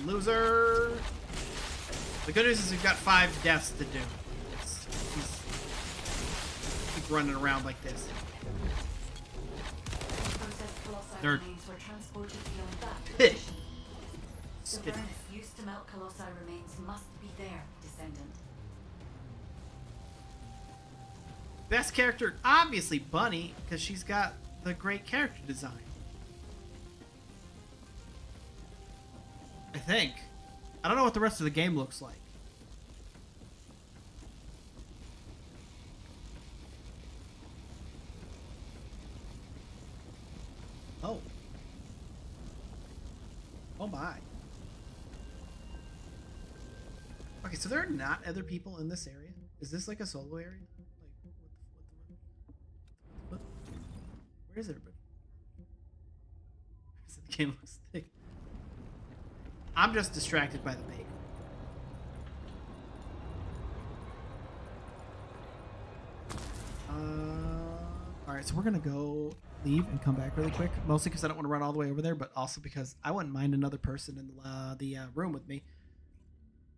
Loser. The good news is we've got 5 deaths to do. Keep running around like this. Nerd. The furnace used to melt colossi remains must be there, Descendant. Best character, obviously Bunny, because she's got the great character design. I think. I don't know what the rest of the game looks like. Oh. Oh my. Okay, so there are not other people in this area? Is this like a solo area? Like, what? Where is everybody? The game looks thick. I'm just distracted by the bacon. Alright, so we're gonna go leave and come back really quick. Mostly because I don't want to run all the way over there, but also because I wouldn't mind another person in the room with me.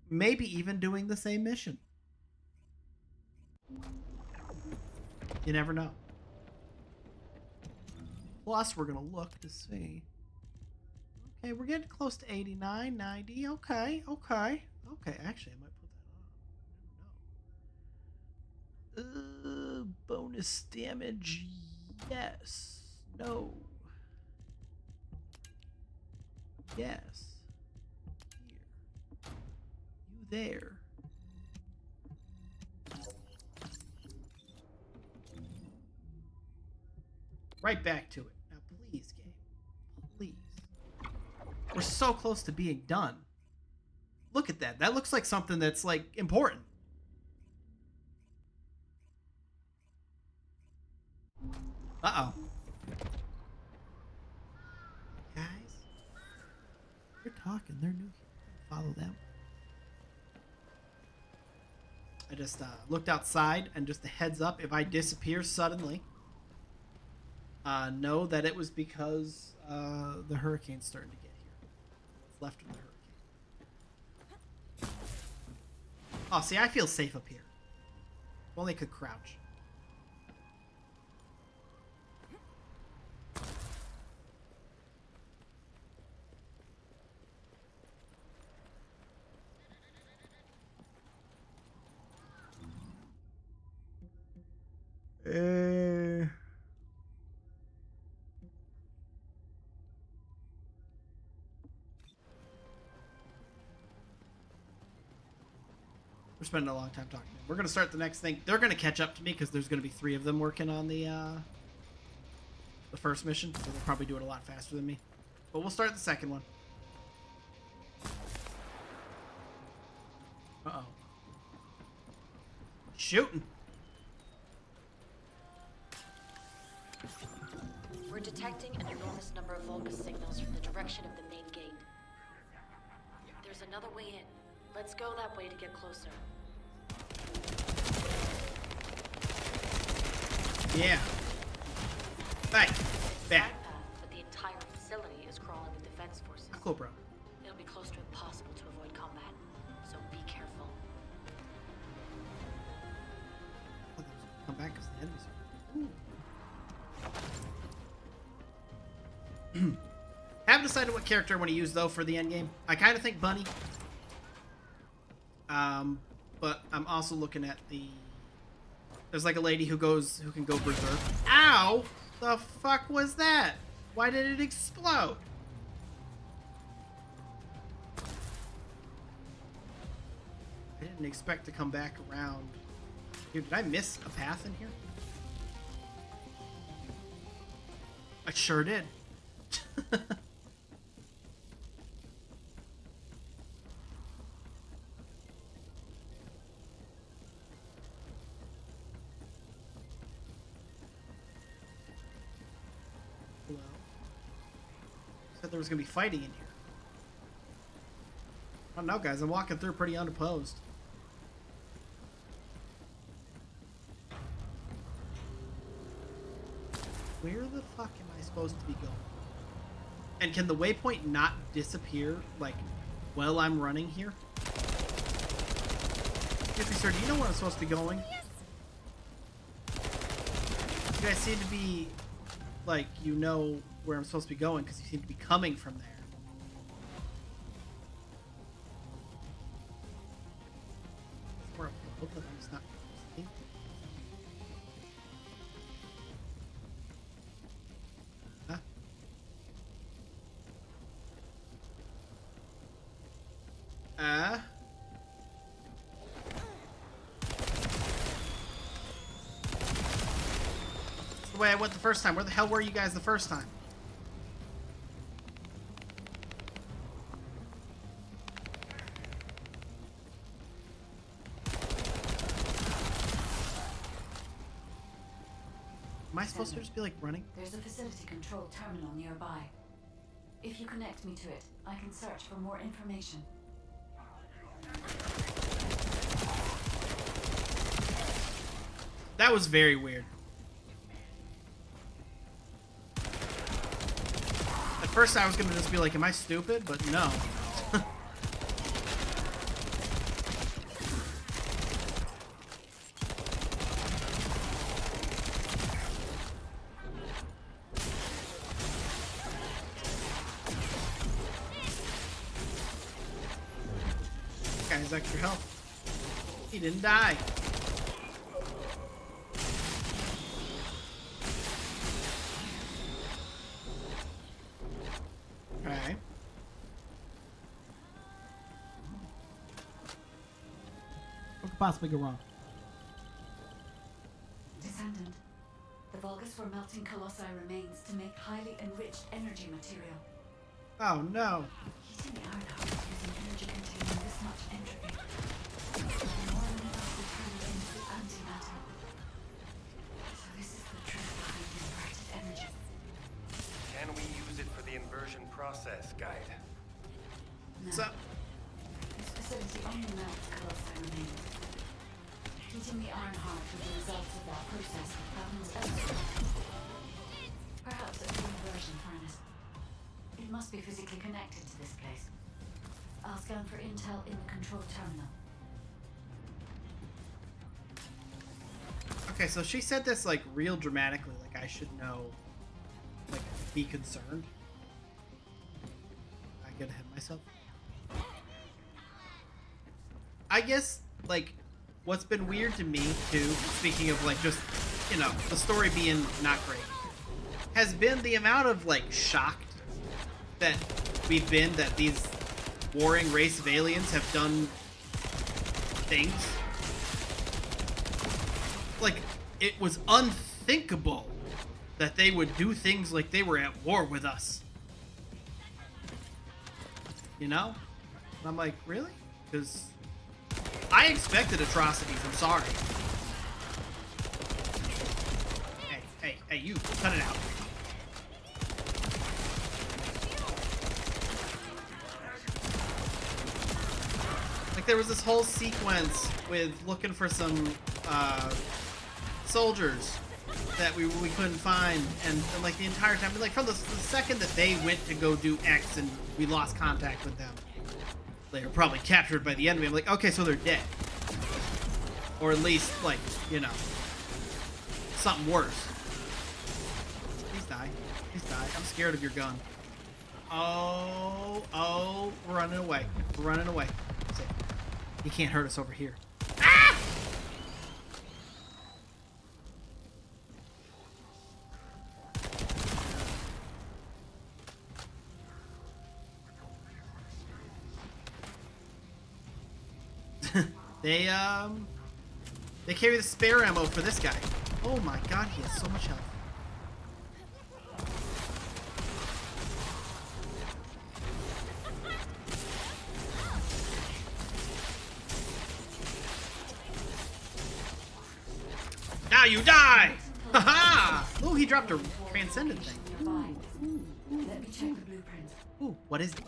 Maybe even doing the same mission. You never know. Plus, we're gonna look to see. Okay, we're getting close to 89, 90. Okay. Actually, I might put that on. Bonus damage. Yes. No. Yes. Here. You there. Right back to it. Now, please, game. Please. We're so close to being done. Look at that. That looks like something that's, like, important. Uh-oh. Guys. They're talking. They're new. Follow them. I just looked outside, and just a heads up, if I disappear suddenly, know that it was because the hurricane's starting to get here. What's left of the hurricane. Oh, see, I feel safe up here. If only I could crouch. We're spending a long time talking. We're going to start the next thing. They're going to catch up to me because there's going to be 3 of them working on the first mission, so they'll probably do it a lot faster than me. But we'll start the second one. Uh-oh. Shooting. We're detecting an enormous number of Vulgus signals from the direction of the main gate. There's another way in. Let's go that way to get closer. Yeah. Back. Back. But the entire facility is crawling with defense forces. Cool, bro. It'll be close to impossible to avoid combat, so be careful. Come back because the enemies are. Haven't decided what character I want to use though for the end game. I kind of think Bunny. But I'm also looking at the. There's like a lady who can go berserk. Ow! The fuck was that? Why did it explode? I didn't expect to come back around. Here, did I miss a path in here? I sure did. Hello. Said there was gonna be fighting in here. I don't know, guys. I'm walking through pretty unopposed. Where the fuck am I supposed to be going? And can the waypoint not disappear, like, while I'm running here? Excuse me, sir, do you know where I'm supposed to be going? Yes. You guys seem to be, like, you know where I'm supposed to be going, because you seem to be coming from there. Where I'm just not seeing. That's the way I went the first time. Where the hell were you guys the first time? Am I supposed to just be like running? There's a facility control terminal nearby. If you connect me to it, I can search for more information. That was very weird. At first I was gonna just be like, am I stupid? But no. Guy's extra health. He didn't die. Okay. What could possibly go wrong? Descendant. The Vulgus were melting colossi remains to make highly enriched energy material. Oh no. Heating the iron heart using energy containing this much entropy. More than enough to turn it into antimatter. So this is the trick behind the inverted energy. Can we use it for the inversion process, Guide? No. So, This facility only melts colossi remains. Heating the iron heart with the results of that process happens elsewhere. Perhaps at the inversion furnace. It must be physically connected to this place. I'll scan for intel in the control terminal. okay, so she said this like real dramatically, like I should know, like be concerned. I get ahead of myself. I guess like what's been weird to me too, speaking of like just, you know, the story being not great, has been the amount of like shocked that we've been that these warring race of aliens have done things. Like, it was unthinkable that they would do things like they were at war with us. You know? And I'm like, really? Because I expected atrocities, I'm sorry. Hey, you, cut it out. Like, there was this whole sequence with looking for some soldiers that we couldn't find, and like the entire time, like from the second that they went to go do X and we lost contact with them, they were probably captured by the enemy. I'm like, okay, so they're dead, or at least like, you know, something worse. Please die, please die. I'm scared of your gun. Oh, we're running away. We're running away. Safe. He can't hurt us over here. They carry the spare ammo for this guy. Oh my god, he has so much health. Now you die! Haha! Oh, he dropped a transcendent thing. Let me check the blueprint. Ooh, what is it?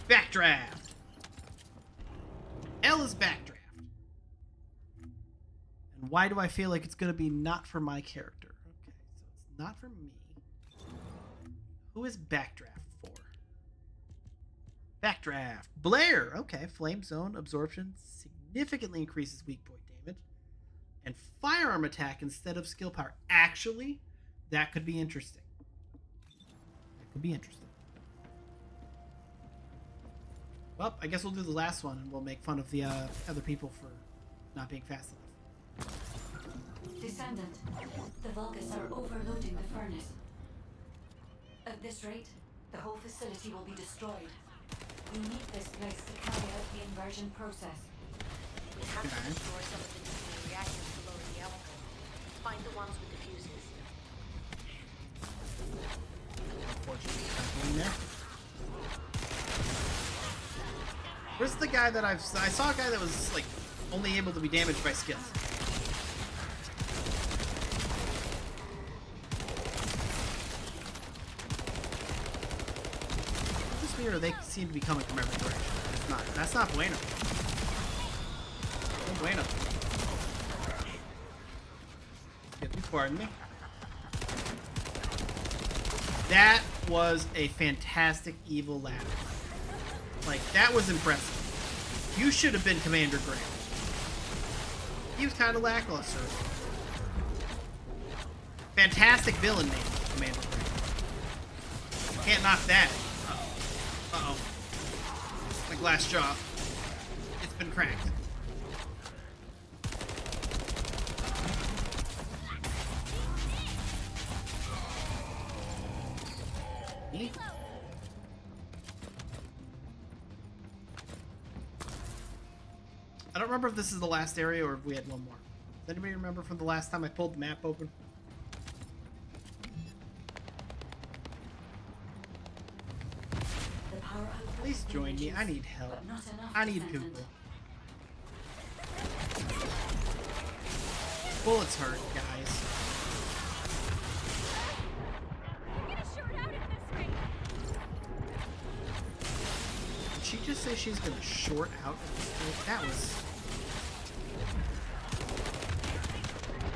Backdraft. L is backdraft. And why do I feel like it's going to be not for my character? Okay, so it's not for me. Who is backdraft for? Backdraft. Blair. Okay, flame zone absorption significantly increases weak point damage. And firearm attack instead of skill power. Actually, that could be interesting. That could be interesting. Well, I guess we'll do the last one, and we'll make fun of the other people for not being fast enough. Descendant, the Vulgus are overloading the furnace. At this rate, the whole facility will be destroyed. We need this place to carry out the inversion process. We have to destroy some of the nuclear reactors below the output. Find the ones with the fuses. Unfortunately, not going there. Where's the guy that I saw a guy that was like only able to be damaged by skills. Is this me or they seem to be coming from every direction? It's not. That's not bueno. No bueno. If you pardon me. That was a fantastic evil laugh. Like, that was impressive. You should have been Commander Grant. He was kind of lackluster. Fantastic villain name, Commander Grant. Can't knock that. Uh-oh. Uh-oh. My glass jaw. It's been cracked. Me? I don't remember if this is the last area or if we had one more. Does anybody remember from the last time I pulled the map open? Please join me. I need help. I need people. Bullets hurt, guys. Did she just say she's gonna short out at this rate? That was...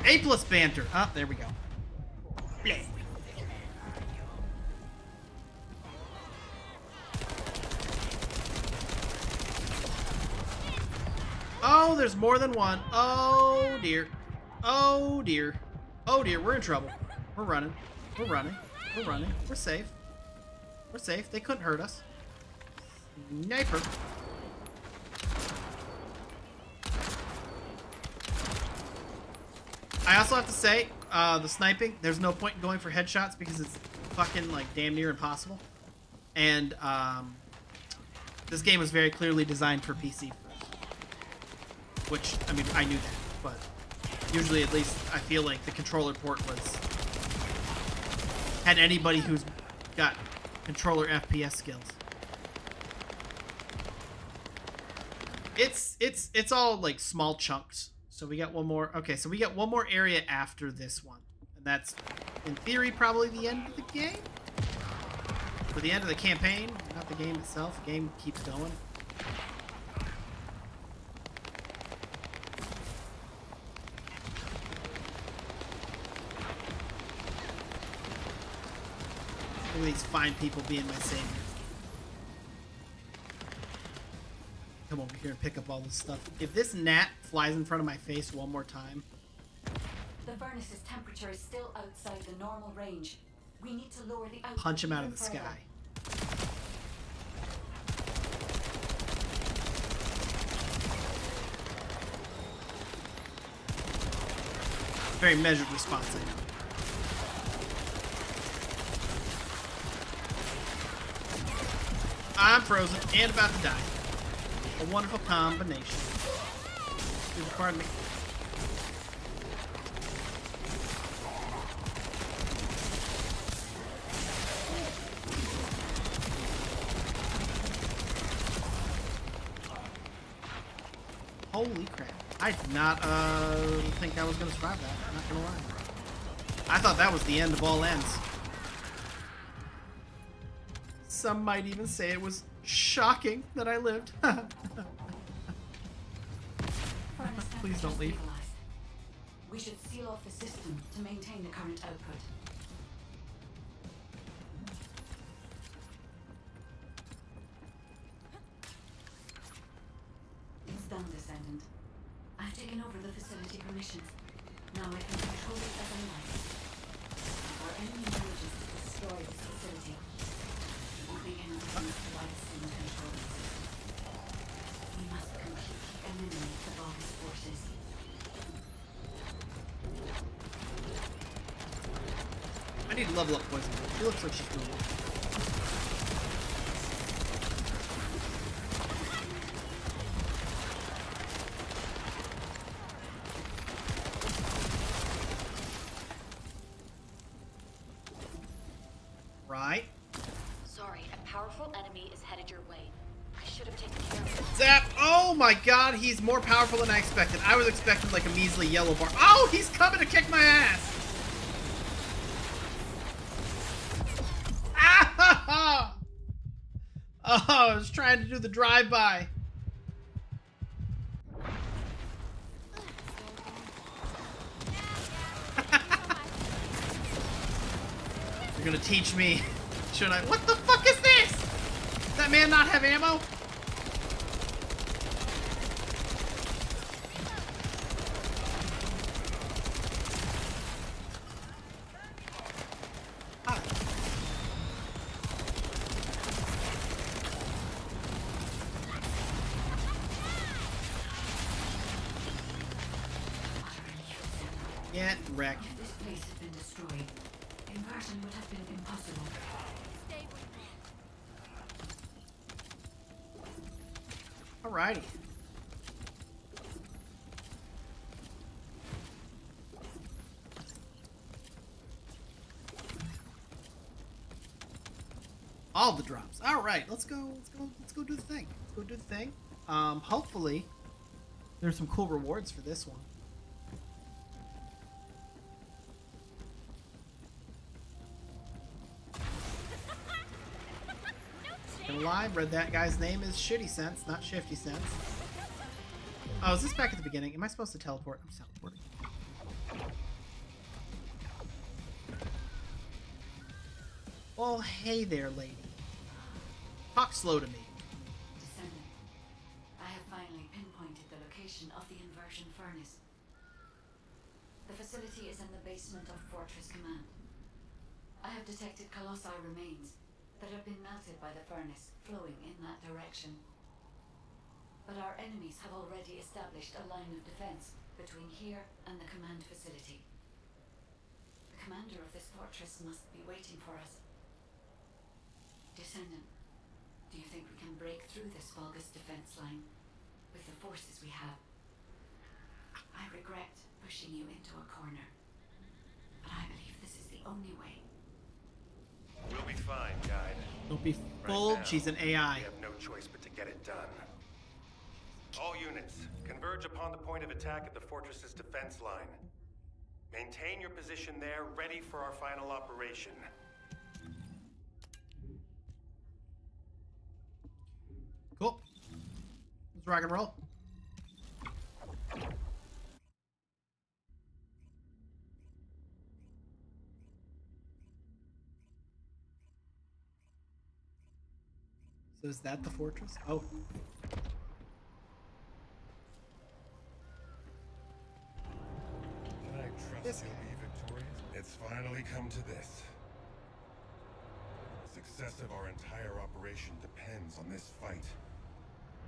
A plus banter. Oh, there we go. Bleh. Oh, there's more than one. Oh, dear. Oh, dear. Oh, dear. We're in trouble. We're running. We're running. We're running. We're safe. We're safe. They couldn't hurt us. Sniper. I also have to say, the sniping, there's no point in going for headshots because it's fucking, like, damn near impossible. And, this game was very clearly designed for PC. Which, I mean, I knew that, but usually, at least, I feel like the controller port had anybody who's got controller FPS skills. It's all, like, small chunks. So we got one more. Okay, so we got one more area after this one. And that's, in theory, probably the end of the game? Or the end of the campaign, not the game itself. The game keeps going. Look at these fine people being my savior. Come over here and pick up all this stuff. If this gnat flies in front of my face one more time... The furnace's temperature is still outside the normal range. We need to lower the output Punch him out of even the further. sky. Very measured response, I know. I'm frozen and about to die. A wonderful combination. Pardon me. Holy crap. I did not think I was going to survive that. I'm not going to lie. I thought that was the end of all ends. Some might even say it was shocking that I lived. Please don't leave. We should seal off the system to maintain the current output. It's done, Descendant. I've taken over the facility permissions. Now I can control it as I like. If our enemy manages to destroy this facility, it won't make any sense to buy the same control system. We must completely eliminate the Vulgus forces. I need to level up Poison. She looks like she's doing it. Right. Sorry, a powerful enemy is headed your way. I should have taken care of it. Zap! Oh my god, he's more powerful than I expected. I was expecting like a measly yellow bar. Oh, he's coming to kick my ass! Ah! Oh, I was trying to do the drive-by. You're gonna teach me. Should I? What the fuck is this? Does that man not have ammo? Ah. Get wrecked. If this place had been destroyed, inversion would have been impossible. Alrighty. All the drops. All right, let's go do the thing. Let's go do the thing. Hopefully there's some cool rewards for this one. Gonna lie, read that guy's name is Shitty Sense, not Shifty Sense. Oh, is this back at the beginning? Am I supposed to teleport? I'm teleporting. Well, hey there, lady. Talk slow to me. Descendant, I have finally pinpointed the location of the inversion furnace. The facility is in the basement of Fortress Command. I have detected colossi remains that have been melted by the furnace flowing in that direction. But our enemies have already established a line of defense between here and the command facility. The commander of this fortress must be waiting for us. Descendant, do you think we can break through this Vulgus defense line with the forces we have? I regret pushing you into a corner, but I believe this is the only way. We'll be fine, Guide. Don't be Right fooled. now, She's an AI. We have no choice but to get it done. All units, converge upon the point of attack at the fortress's defense line. Maintain your position there, ready for our final operation. Cool. Let's rock and roll. So is that the fortress? Oh. Can I trust This you'll be victorious? It's finally come to this. success of our entire operation depends on this fight.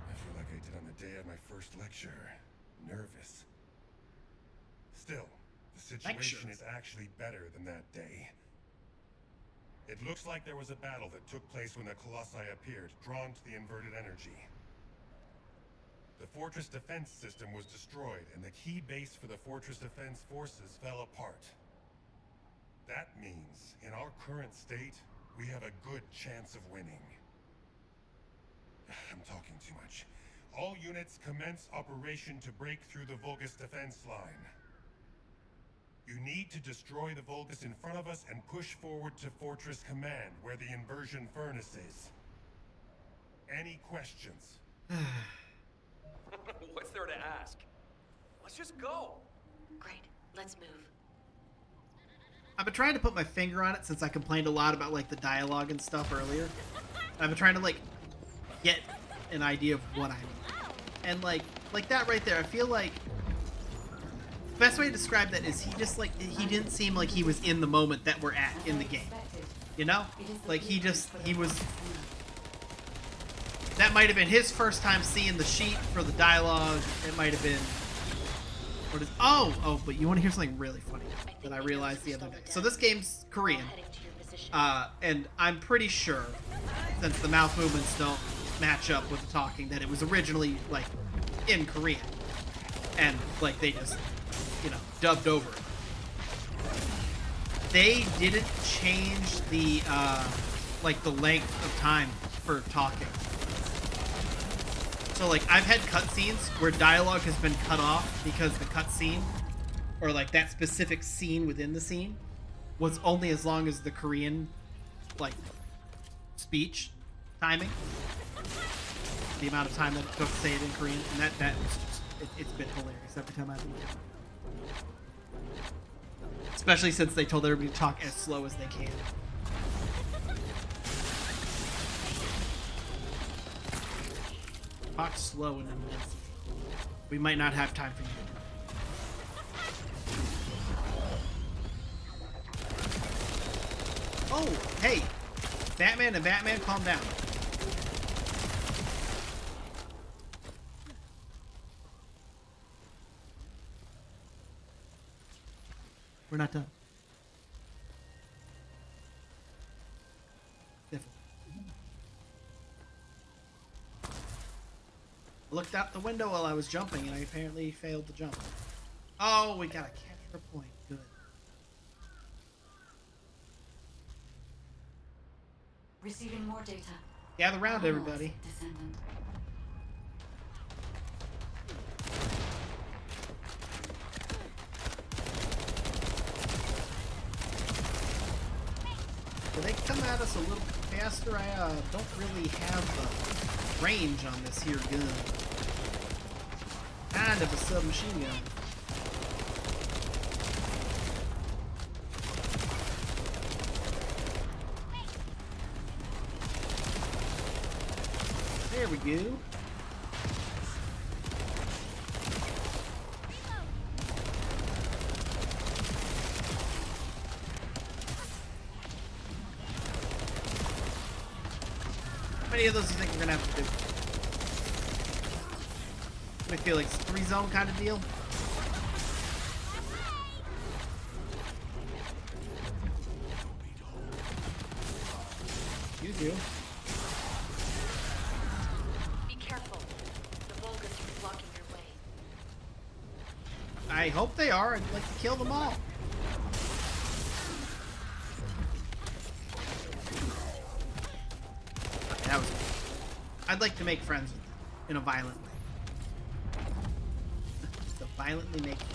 I feel like I did on the day of my first lecture. Nervous. Still, the situation is actually better than that day. It looks like there was a battle that took place when the Colossi appeared, drawn to the inverted energy. The fortress defense system was destroyed, and the key base for the fortress defense forces fell apart. That means, in our current state, we have a good chance of winning. I'm talking too much. All units commence operation to break through the Vulgus defense line. You need to destroy the Vulgus in front of us and push forward to Fortress Command, where the inversion furnace is. Any questions? What's there to ask? Let's just go. Great. Let's move. I've been trying to put my finger on it since I complained a lot about like the dialogue and stuff earlier. I've been trying to like get an idea of what I mean. And like that right there, I feel like the best way to describe that is he just like, he didn't seem like he was in the moment that we're at in the game. You know? Like he was, that might have been his first time seeing the sheet for the dialogue. It might have been, but you want to hear something really funny that I realized the other day. So this game's Korean. And I'm pretty sure, since the mouth movements don't match up with the talking, that it was originally like in Korean. And like they just, dubbed over it. They didn't change the the length of time for talking. So like I've had cutscenes where dialogue has been cut off because the cutscene or like that specific scene within the scene was only as long as the Korean like speech timing. The amount of time that it took to say it in Korean, and that was just it's been hilarious every time I've been there. Especially since they told everybody to talk as slow as they can. Talk slow and then we might not have time for you. Oh, hey! Batman and Batman, calm down. We're not done. I looked out the window while I was jumping, and I apparently failed to jump. Oh, we gotta capture a point. Good. Receiving more data. Gather round, everybody. Descendant. Do they come at us a little faster? I don't really have the range on this here gun. Kind of a submachine gun. There we go. How many of those do you think we're gonna have to do? I feel like it's a 3-zone kind of deal. You do. Be careful. The Vulgus are blocking your way. I hope they are. I'd like to kill them all. Okay, that was. I'd like to make friends with them in a violent way. To violently make friends.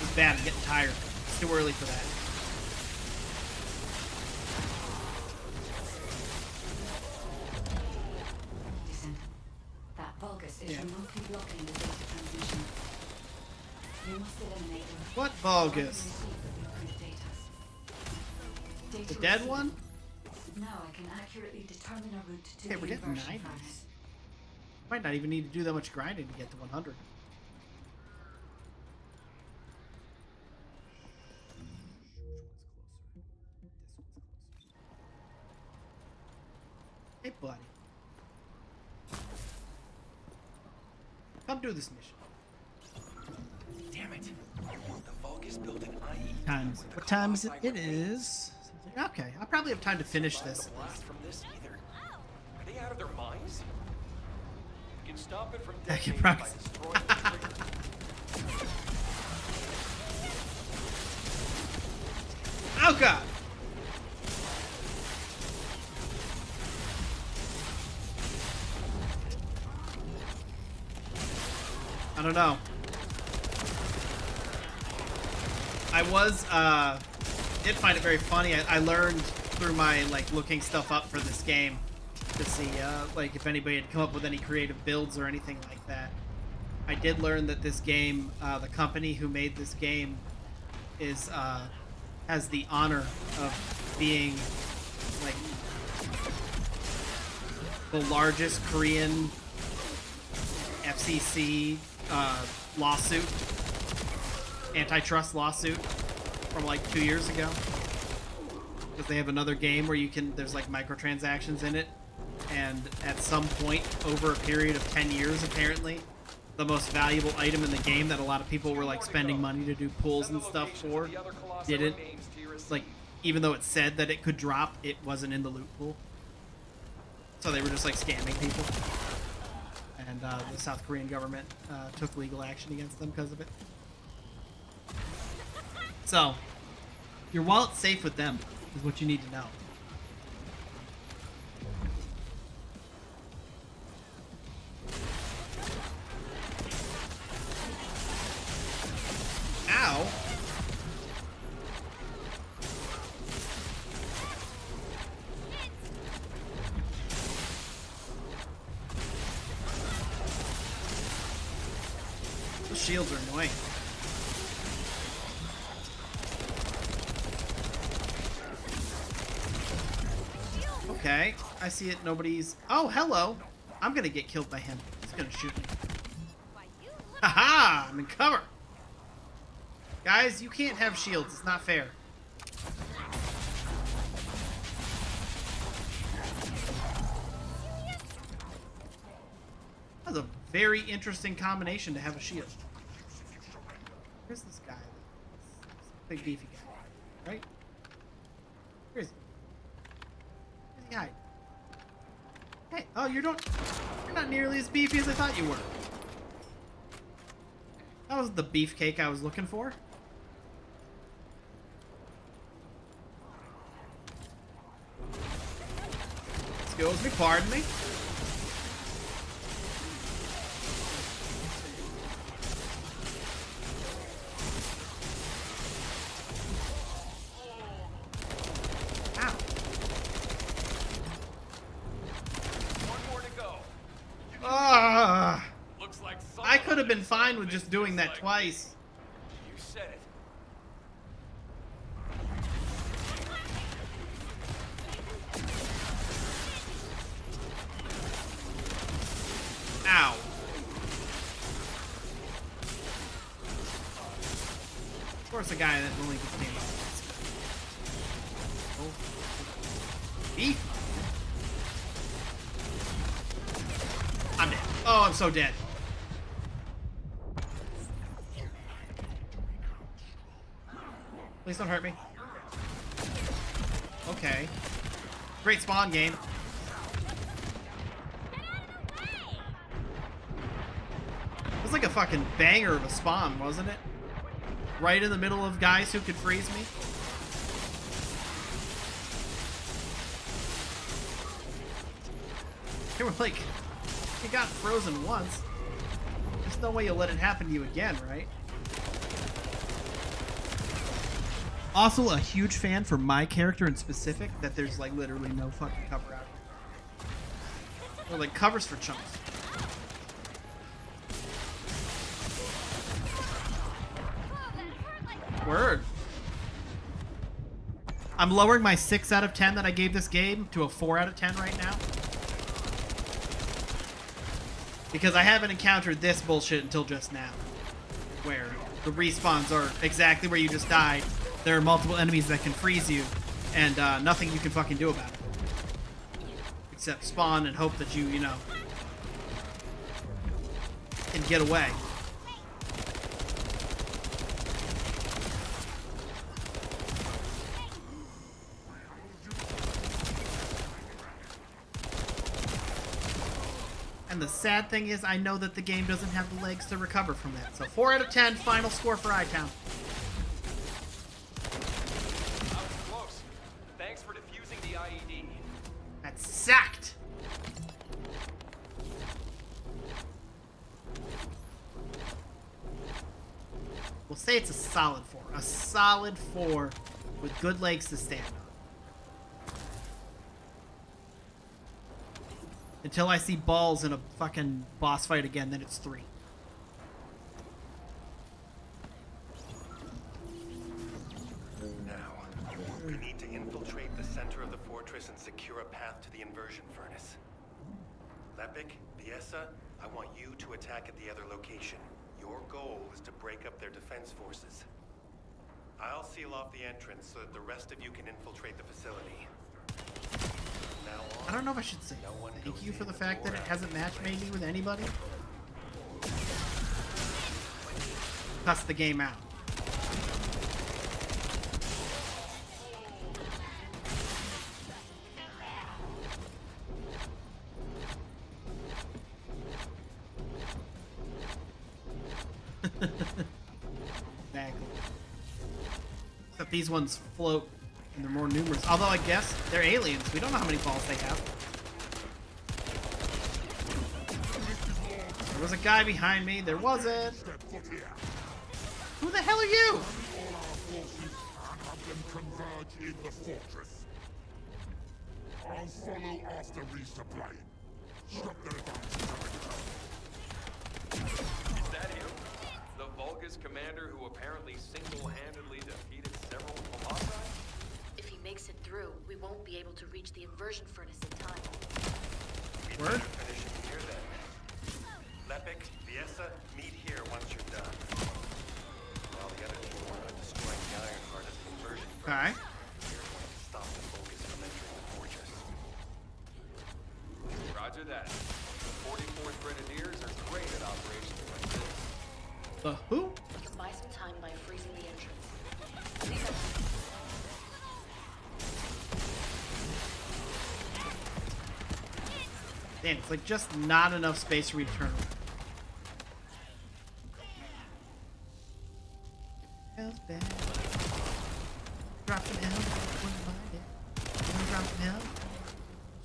It's bad. I'm getting tired. It's too early for that. Descendant. That Vulgus is remotely blocking the data transmission. You must eliminate them. What bogus? The dead one? Now I can accurately determine a route to Okay, the we're getting inversion 90s. furnace. Might not even need to do that much grinding to get to 100. Hey, buddy. Come do this mission. Damn it. The Vulgus building IE. Times. What time is it? It is. Okay, I probably have time to finish this. Blast from this either. Are they out of their minds? You can stop it from I can detonating by promise. destroying the trigger. Oh god! I don't know. Did find it very funny. I learned through my looking stuff up for this game to see if anybody had come up with any creative builds or anything like that. I did learn that this game, the company who made this game, has the honor of being the largest Korean FCC lawsuit, antitrust lawsuit from 2 years ago, because they have another game where there's microtransactions in it, and at some point over a period of 10 years apparently the most valuable item in the game that a lot of people were spending money to do pulls and stuff for didn't, even though it said that it could drop, it wasn't in the loot pool, so they were just scamming people. And the South Korean government took legal action against them because of it. So, your wallet's safe with them, is what you need to know. Ow! Those shields are annoying. Okay, I see it. Nobody's... Oh, hello! I'm gonna get killed by him. He's gonna shoot me. Haha! I'm in cover! Guys, you can't have shields. It's not fair. That's a very interesting combination to have a shield. Where's this guy? This big beefy guy, right? Where is he? Where's he hide? Hey, oh, you're not nearly as beefy as I thought you were. That was the beefcake I was looking for. Excuse me, pardon me. Ow. One more to go. Ah! Looks like I could have been fine with just doing that twice. You said it. Ow. Of course, a guy that only gets damage. Oh. Beef? I'm dead. Oh, I'm so dead. Please don't hurt me. Okay. Great spawn game. It was like a fucking banger of a spawn, wasn't it? Right in the middle of guys who could freeze me. They were like, you got frozen once. There's no way you'll let it happen to you again, right? Also, a huge fan for my character in specific that there's literally no fucking cover out here. Or covers for chunks. Word. I'm lowering my 6 out of 10 that I gave this game to a 4 out of 10 right now. Because I haven't encountered this bullshit until just now. Where the respawns are exactly where you just died. There are multiple enemies that can freeze you. And nothing you can fucking do about it. Except spawn and hope that you know, can get away. And the sad thing is, I know that the game doesn't have the legs to recover from that. So 4 out of 10, final score for iTown. That was close. Thanks for defusing the IED. That sucked. We'll say it's a solid 4. A solid 4 with good legs to stand on. Until I see balls in a fucking boss fight again, then it's 3. Now, we need to infiltrate the center of the fortress and secure a path to the inversion furnace. Lepic, Biesa, I want you to attack at the other location. Your goal is to break up their defense forces. I'll seal off the entrance so that the rest of you can infiltrate the facility. I don't know if I should say thank you for the fact that it hasn't match-made me with anybody. Cuss the game out. Exactly. Except these ones float and they're more numerous. Although I guess they're aliens. We don't know how many balls they have. There was a guy behind me. There wasn't. Who the hell are you? I'll follow after resupplying. Shut their Is that you? The Vulgus commander who apparently single-handedly defeated several Colossi? If he makes it through, we won't be able to reach the inversion furnace in time. Word? Finish it here then. Lepic, Biesa, meet here once you're done. While the other team work on destroying the iron heart of the inversion furnace. Alright. We're going to stop the Vulgus from entering the fortress. Roger that. The 44th Grenadiers are great at operations like this. The who? We can buy some time by freezing the entrance. Damn, it's like just not enough space for me to turn around. Hell's bad. Drop some hell. Wouldn't mind it. Wanna drop some hell?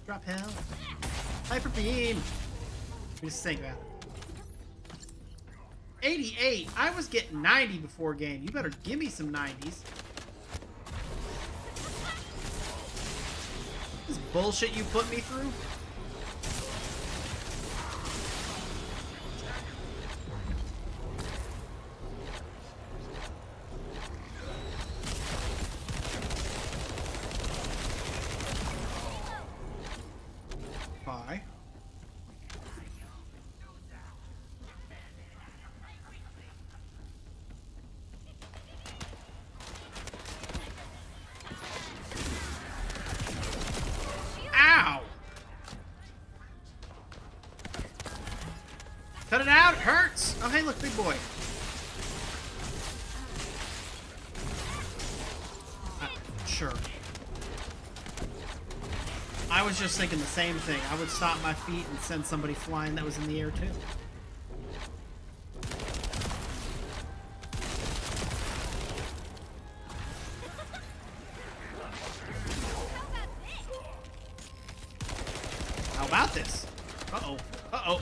Drop hell. Hyper beam. Let me just think about it. 88. I was getting 90 before game. You better give me some 90s. This bullshit you put me through? Bye. Ow! Cut it out, it hurts! Oh, hey, look, big boy. Sure. I was just thinking the same thing. I would stop my feet and send somebody flying that was in the air, too. How about this? Uh-oh. Uh-oh.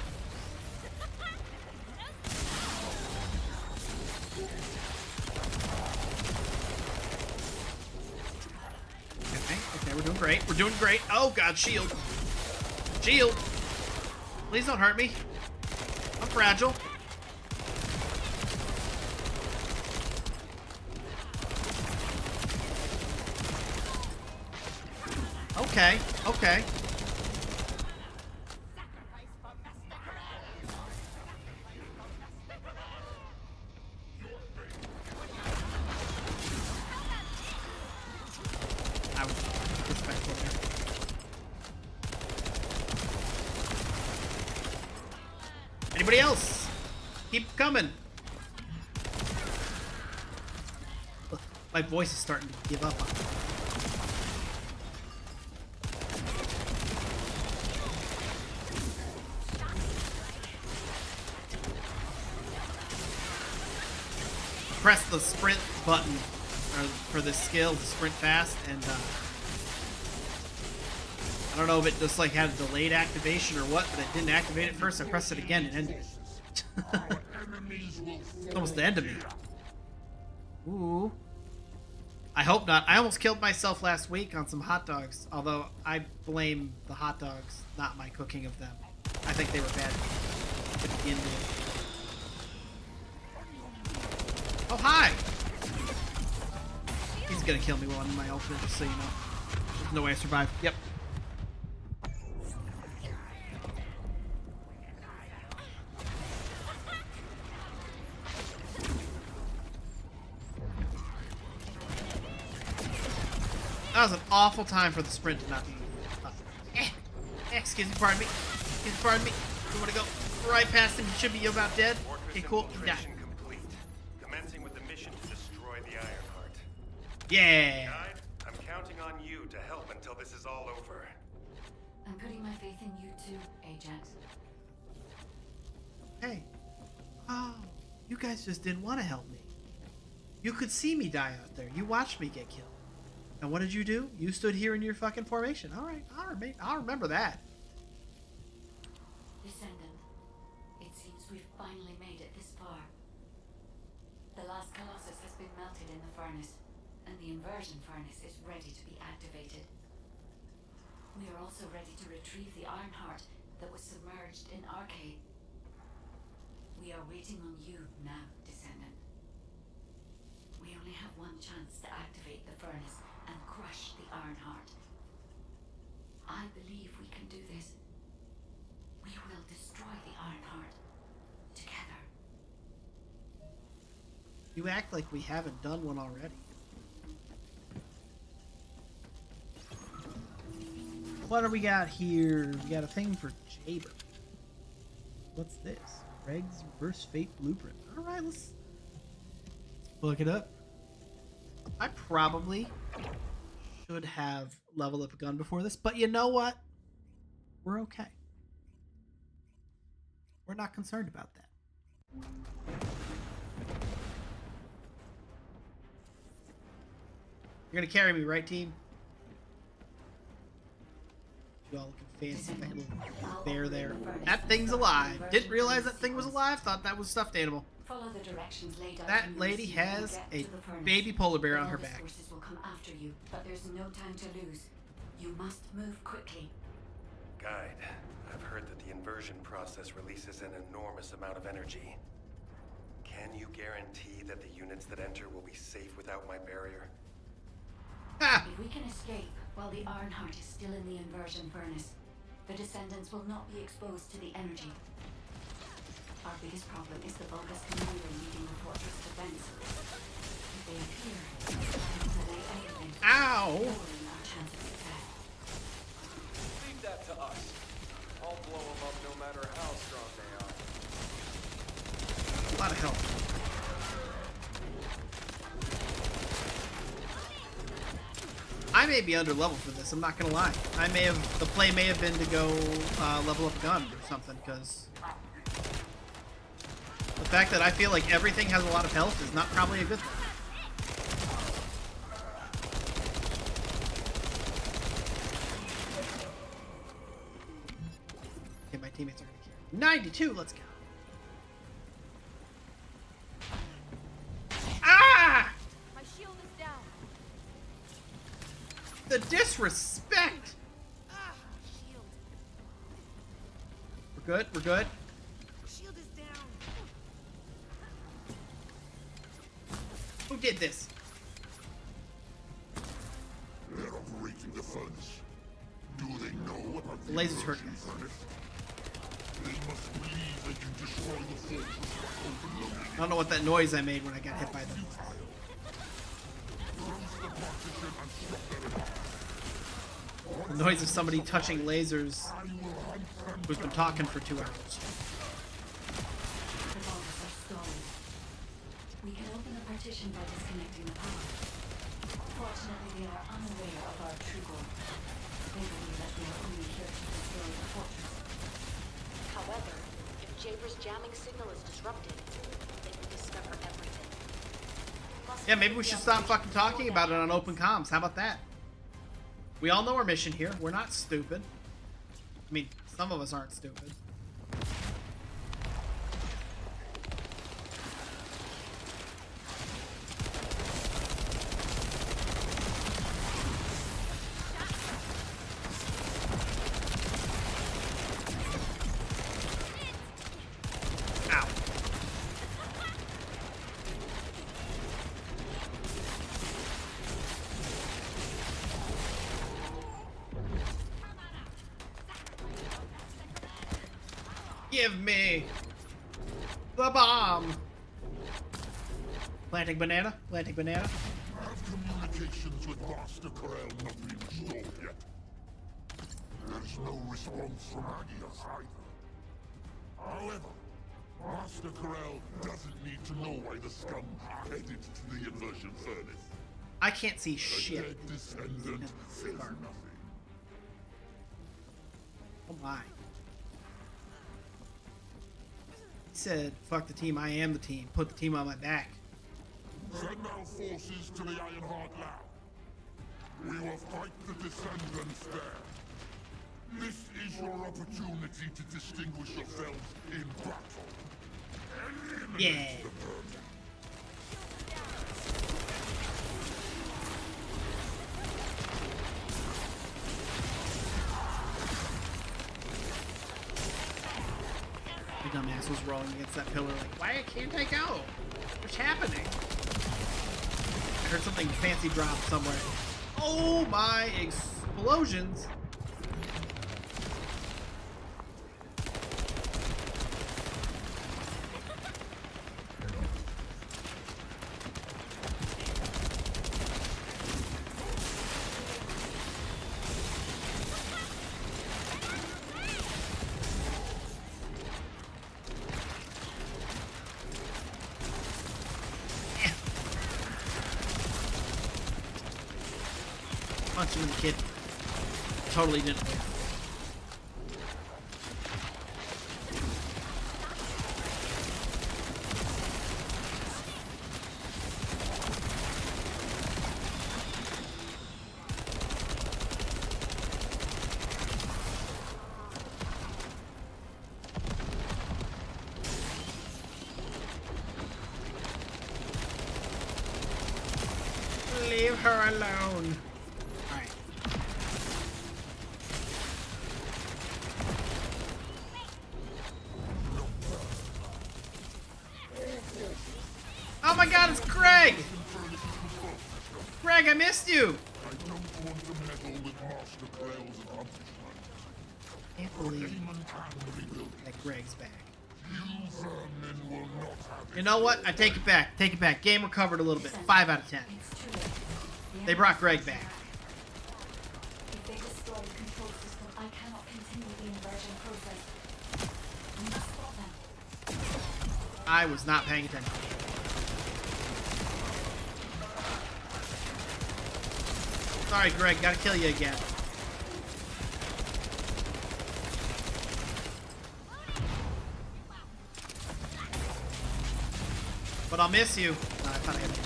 Okay, we're doing great. We're doing great. Oh, God, shield. Shield. Please don't hurt me. I'm fragile. Okay. Okay. I was respectful there. Anybody else? Keep coming. Look, my voice is starting to give up on me. Press the sprint button for this skill to sprint fast, and I don't know if it just like had a delayed activation or what, but it didn't activate it first. I pressed it again and ended it. It's almost the end of me. Ooh. I hope not. I almost killed myself last week on some hot dogs, although I blame the hot dogs, not my cooking of them. I think they were bad to begin with. Oh, hi! He's gonna kill me while I'm in my ultimate, just so you know. There's no way I survive. Yep. That was an awful time for the sprint to not be... excuse me, pardon me. Excuse me, pardon me. You want to go right past him? He should be about dead. Okay, cool. Yeah. Commencing with the mission to destroy the Ironheart. Yeah. Guide, I'm counting on you to help until this is all over. I'm putting my faith in you too, Ajax. Hey. Oh, you guys just didn't want to help me. You could see me die out there. You watched me get killed. And what did you do? You stood here in your fucking formation. All right, I'll remember that. Descendant, it seems we've finally made it this far. The last Colossus has been melted in the furnace, and the inversion furnace is ready to be activated. We are also ready to retrieve the Ironheart that was submerged in Arcade. We are waiting on you now, Descendant. We only have one chance to activate the furnace and crush the Ironheart. I believe we can do this. We will destroy the Ironheart together. You act like we haven't done one already. What do we got here? We got a thing for Jaber. What's this? Greg's Reverse Fate Blueprint. Alright, let's look it up. I probably should have leveled up a gun before this, but you know what? We're okay. We're not concerned about that. You're gonna carry me, right, team? You all looking fancy. Got a little bear there. That thing's alive. Didn't realize that thing was alive. Thought that was a stuffed animal. Follow the directions laid out. That lady has a baby polar bear on her back. Forces will come after you, but there's no time to lose. You must move quickly. Guide, I've heard that the inversion process releases an enormous amount of energy. Can you guarantee that the units that enter will be safe without my barrier? Ha! If we can escape while the Ironheart is still in the inversion furnace, the Descendants will not be exposed to the energy. Our biggest problem is the Vulgus commander leading the fortress defense. If they appear, they will delay anything. Ow! Lowering our chance of success. Leave that to us. I'll blow them up no matter how strong they are. A lot of help. I may be under level for this, I'm not gonna lie. The play may have been to go level up a gun or something, because the fact that I feel like everything has a lot of health is not probably a good thing. Okay, my teammates are gonna carry. 92, let's go. Ah! My shield is down. The disrespect! Ah, shield. We're good, we're good. Shield is down. Who did this? They're operating the furnace. Do they know about The lasers hurt guys. They must believe they can destroy the fortress by overloading I don't know what that noise I made when I got hit by them. The noise of somebody touching lasers who's been talking for 2 hours. The vaults are stalled. We can open the partition by disconnecting the power. Fortunately, they are unaware of our true goal. They believe that we are only here to destroy the fortress. However, if Jaber's jamming signal is disrupted, they will discover everything. Yeah, maybe we should stop fucking talking about it on open comms. How about that? We all know our mission here. We're not stupid. I mean, some of us aren't stupid. Ow. Give me the bomb. Planting banana. Planting banana. Have communications with Master Corel not been restored yet? There's no response from Agios either. However, Master Corel doesn't need to know why the scum are headed to the inversion furnace. I can't see A shit. dead descendant says nothing. Oh my. He said, fuck the team, I am the team. Put the team on my back. Send our forces to the Ironheart Lab. We will fight the Descendants there. This is your opportunity to distinguish yourselves in battle. Eliminate Yeah. the vermin. The dumbass was rolling against that pillar like, why can't I go? What's happening? I heard something fancy drop somewhere. Oh my explosions! Punch him in the kidney. Totally didn't win. Leave her alone. Alright. Oh my god, it's Greg! Greg, I missed you! I don't want to meddle with Master Corel's accomplishment. Can't believe Demon can rebuild. that Greg's back. You vermin will not have it. You know what? I take it back. Take it back. Game recovered a little bit. 5 out of 10. It's too late. The They brought Greg back. If they destroy the control system, I cannot continue the inversion process. We must stop them. I was not paying attention. Sorry, Greg. Gotta kill you again. But I'll miss you. No, I thought I had to.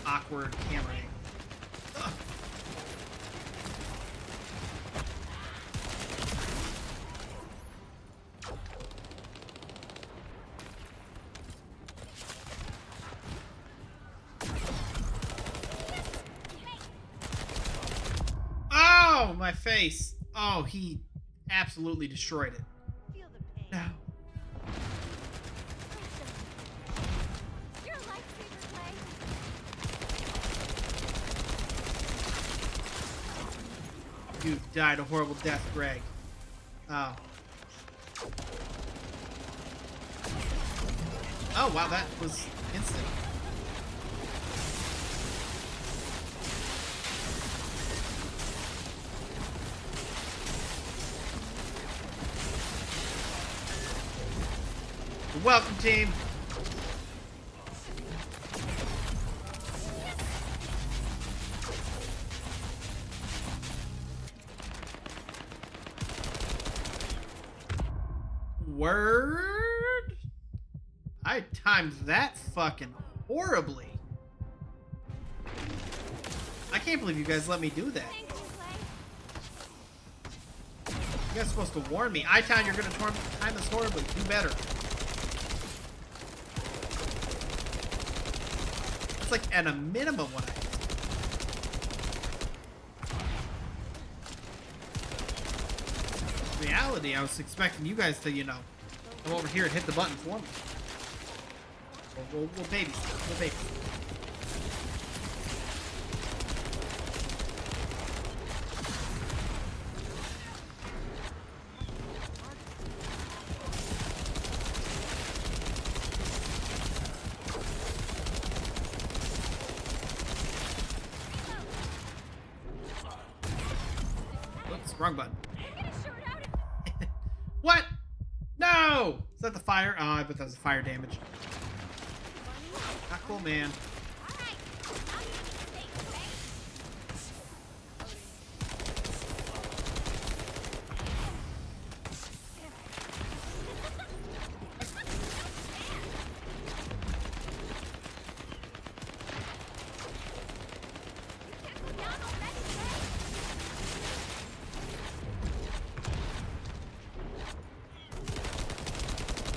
Awkward camera angle. Ugh. Oh, my face. Oh, he absolutely destroyed it. No. Your lifesavers You died a horrible death, Greg. Oh. Oh, wow, that was instant. Welcome, team. Word? I timed that fucking horribly. I can't believe you guys let me do that. You guys are supposed to warn me. I-Town, you're gonna time this horribly. Do better. It's like at a minimum what I reality, I was expecting you guys to, you know, come over here and hit the button for me. We'll baby. We'll baby. Oops, wrong button. What? No! Is that the fire? Oh, I bet that was fire damage. Not cool, man.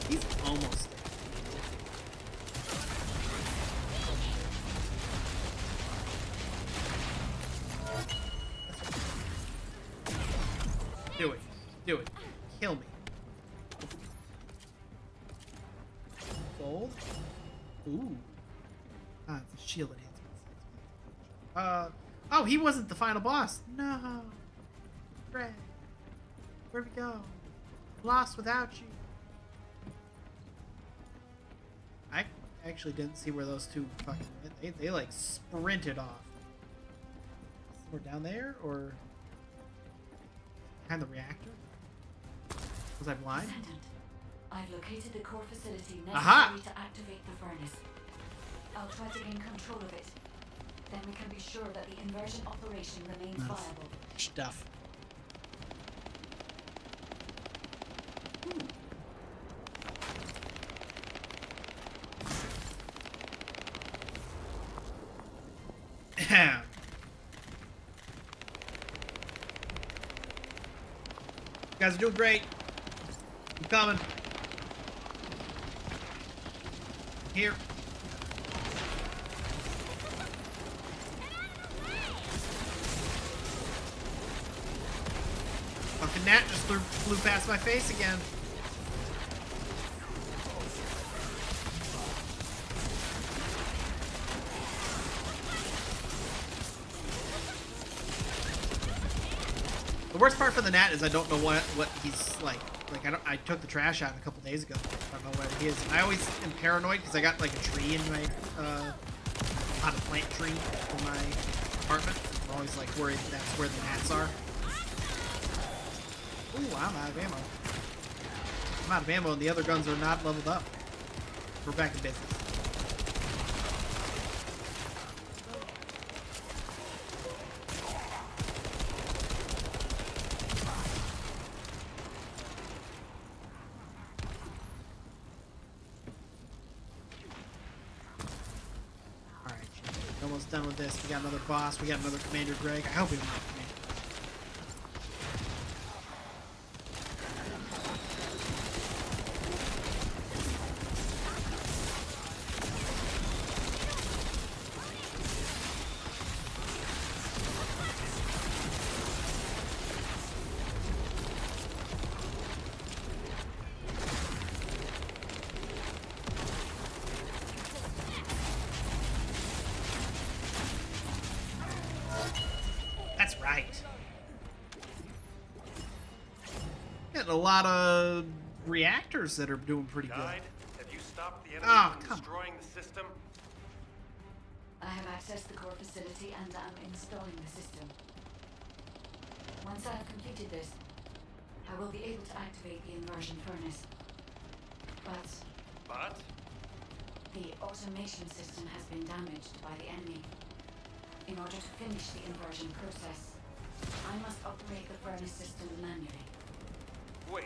He's almost there. Do it. Do it. Kill me. Gold? Ooh. Ah, it's a shield enhancement. Oh, he wasn't the final boss. No. Red. Where'd we go? Lost without you. I actually didn't see where those two fucking went. They like sprinted off. Somewhere down there or behind the reactor? Was I blind? Descendant, I've located the core facility Aha! necessary to activate the furnace. I'll try to gain control of it. Then we can be sure that the inversion operation remains viable. Stuff. You guys are doing great. I'm coming. Here. Fucking gnat just flew past my face again. The worst part for the gnat is I don't know what he's like. Like I took the trash out a couple days ago. I don't know where he is. I always am paranoid because I got like a tree in my potted plant tree in my apartment. I'm always like worried that's where the gnats are. Ooh, I'm out of ammo. I'm out of ammo and the other guns are not leveled up. We're back in business. Almost done with this. We got another boss. We got another Commander Greg. I hope we don't have Commander. a lot of reactors that are doing pretty good. Guide, have you stopped the enemy Oh, from come destroying the system? I have accessed the core facility and am installing the system. Once I have completed this, I will be able to activate the inversion furnace. But? The automation system has been damaged by the enemy. In order to finish the inversion process, I must operate the furnace system manually. Wait.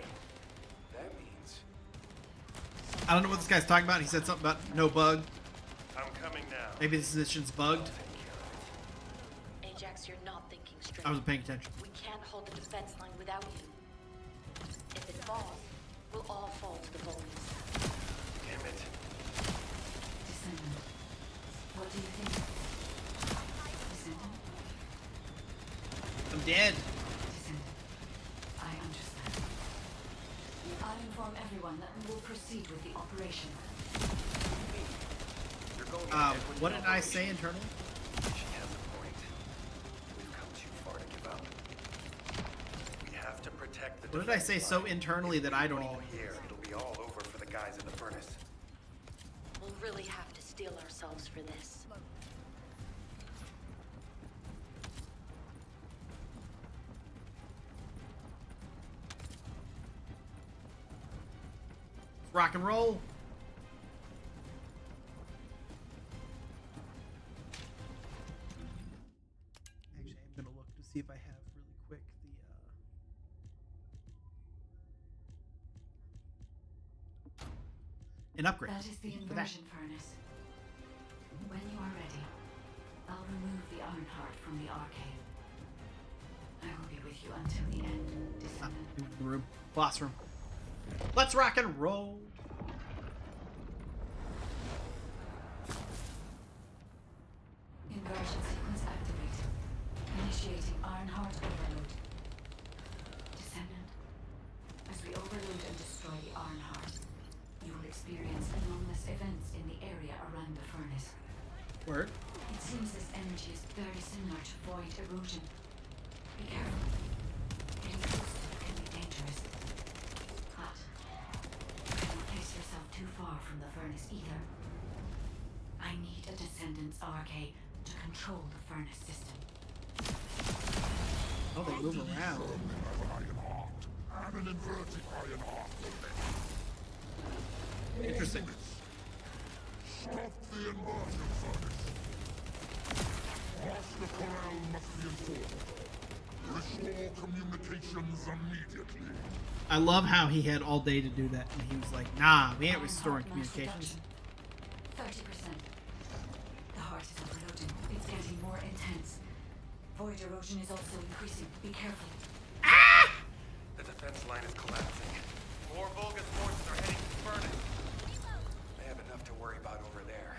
That means... I don't know what this guy's talking about. He said something about no bug. I'm coming now. Maybe this mission's bugged. Ajax, you're not thinking straight. I wasn't paying attention. We can't hold the defense line without you. If it falls, we'll all fall to the Vulcans. Damn it. Descendant, what do you think? Descendant? I'm dead. Descendant, I understand. I'll inform everyone that we will proceed with the operation. You're going What did I say internally? She has a point. We've come too far to give up. We have to protect the What did I say defense so line. internally that I don't All even here, it'll be all over for the guys in the furnace. We'll really have to steel ourselves for this. Rock and roll. Actually, I'm gonna look to see if I have really quick the an upgrade. That is the for that. inversion furnace. When you are ready, I'll remove the iron heart from the arcade. I will be with you until the end, Descendant. The room, boss room. Let's rock and roll. Inversion sequence activated. Initiating iron heart overload. Descendant, as we overload and destroy the iron heart, you will experience anomalous events in the area around the furnace. Word. It seems this energy is very similar to void erosion. Be careful. Getting close to it can be dangerous. But do not place yourself too far from the furnace either. I need a Descendant's RK to control the furnace system. Oh, they move around. Iron heart. And an inverted iron heart. Interesting. Stop the inversion furnace. Master Corral must be informed. Restore communications immediately. I love how he had all day to do that, and he was like, "Nah, we ain't Iron restoring heart mass communications." reduction. 30%. The heart is overloading. It's getting more intense. Void erosion is also increasing. Be careful. The defense line is collapsing. More Vulgus forces are heading to the furnace. They have enough to worry about over there.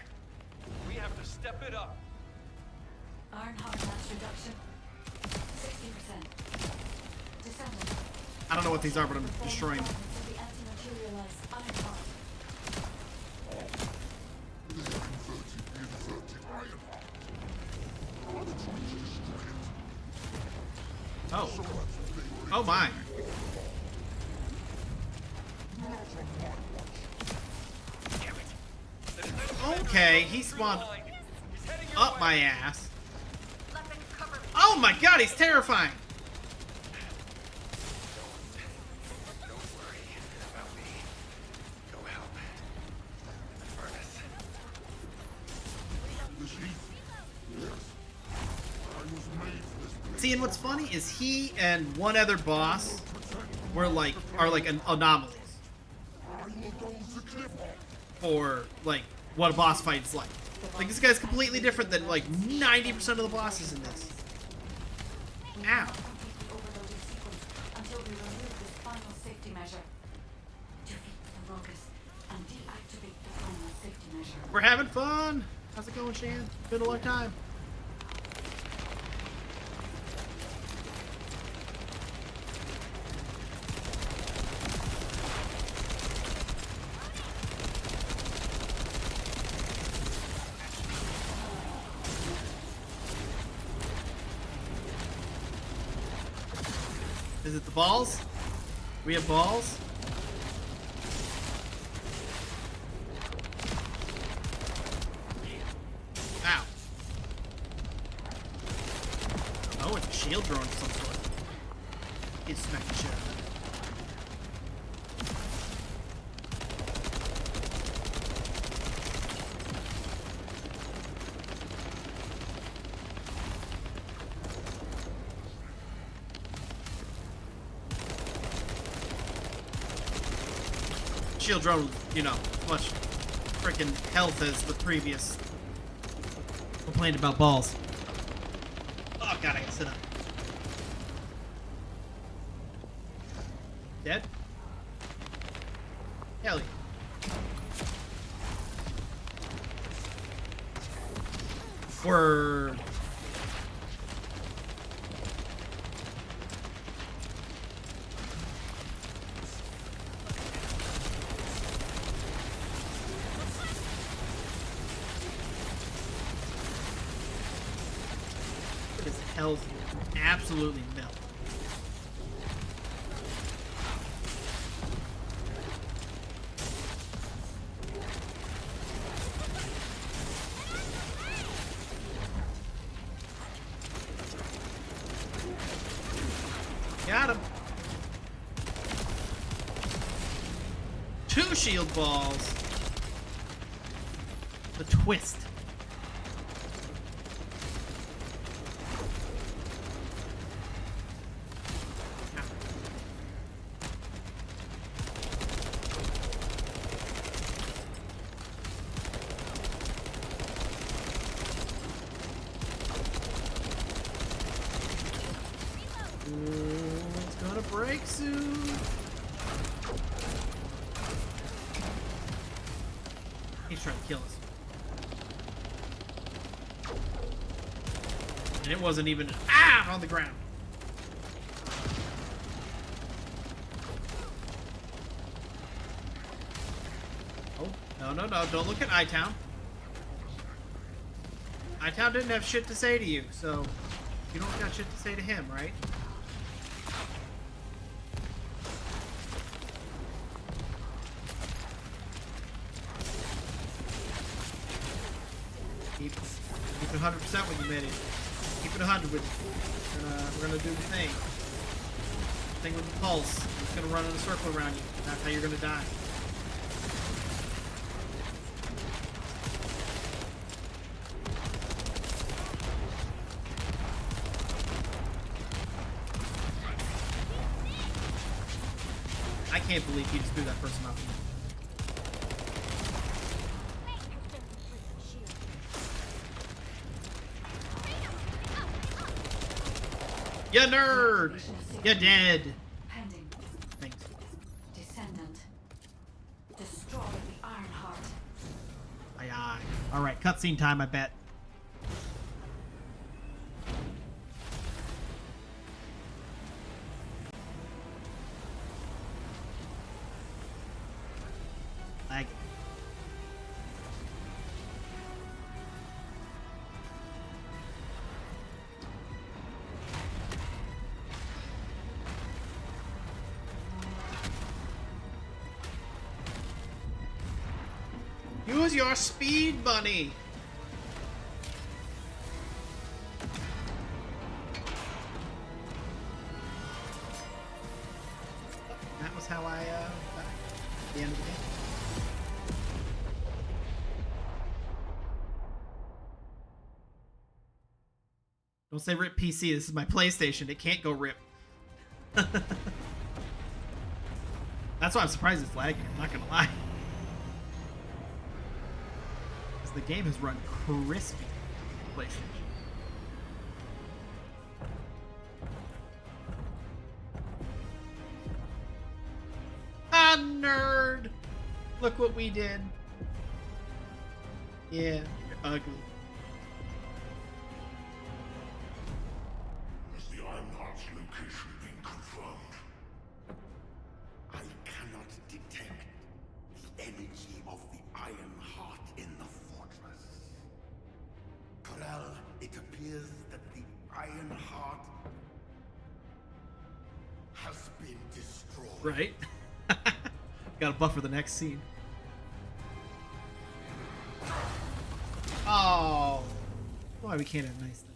We have to step it up. Iron heart mass reduction. 60%. Descendant. I don't know what these are, but I'm destroying them. Fragments of the anti-materialized iron heart. The inverted iron heart. I'll try to destroy it. Oh. Oh my. Not on my watch. Damn it. Okay, he spawned He's heading your up way. my ass. Let them cover me. Oh my god, he's terrifying. Don't worry about me. Go help. In the furnace. This heat. Yes. I was made for this place. See, and what's funny is he and one other boss are like anomalies I will go to Clifford. for like what a boss fight is like. Like this guy's completely different than like 90% of the bosses in this. Ow. Complete the overloading sequence until we remove this final safety measure. Defeat the Vulgus and deactivate the final safety measure. We're having fun. How's it going, Shan? Been a long time. Is it the balls? We have balls? Ow. Oh, it's a shield drone of some sort. Get smacked the shit out of it. Shield drone, you know, as much freaking health as the previous. Complained about balls. Oh god, I can sit up. Dead? Hell yeah. Word. His health absolutely melt. Got him. 2 shield balls. The twist. It's gonna break soon. He's trying to kill us. And it wasn't even on the ground. Oh, no, don't look at I-Town. I-Town didn't have shit to say to you, so you don't got shit to say to him, right? Keep it 100% with you, Mitty. Keep it 100 with you. We're gonna do the thing. Thing with the pulse. It's gonna run in a circle around you. That's how you're gonna die. I can't believe he just threw that person off. You nerd! You're dead! Pending. Thanks. Descendant. Destroy the Ironheart. Aye. Alright, cutscene time, I bet. Lag. Use your speed, bunny! That was how I, died at the end of the game. Don't say rip PC, this is my PlayStation, it can't go rip. That's why I'm surprised it's lagging, I'm not gonna lie. The game has run crispy on PlayStation. Ah, nerd! Look what we did. Yeah, you're ugly. Has the Ironheart's location been confirmed? I cannot detect the energy of the Ironheart in the fortress. Corel, it appears that the Ironheart has been destroyed. Right? Gotta buffer the next scene. Oh. Why we can't have nice things.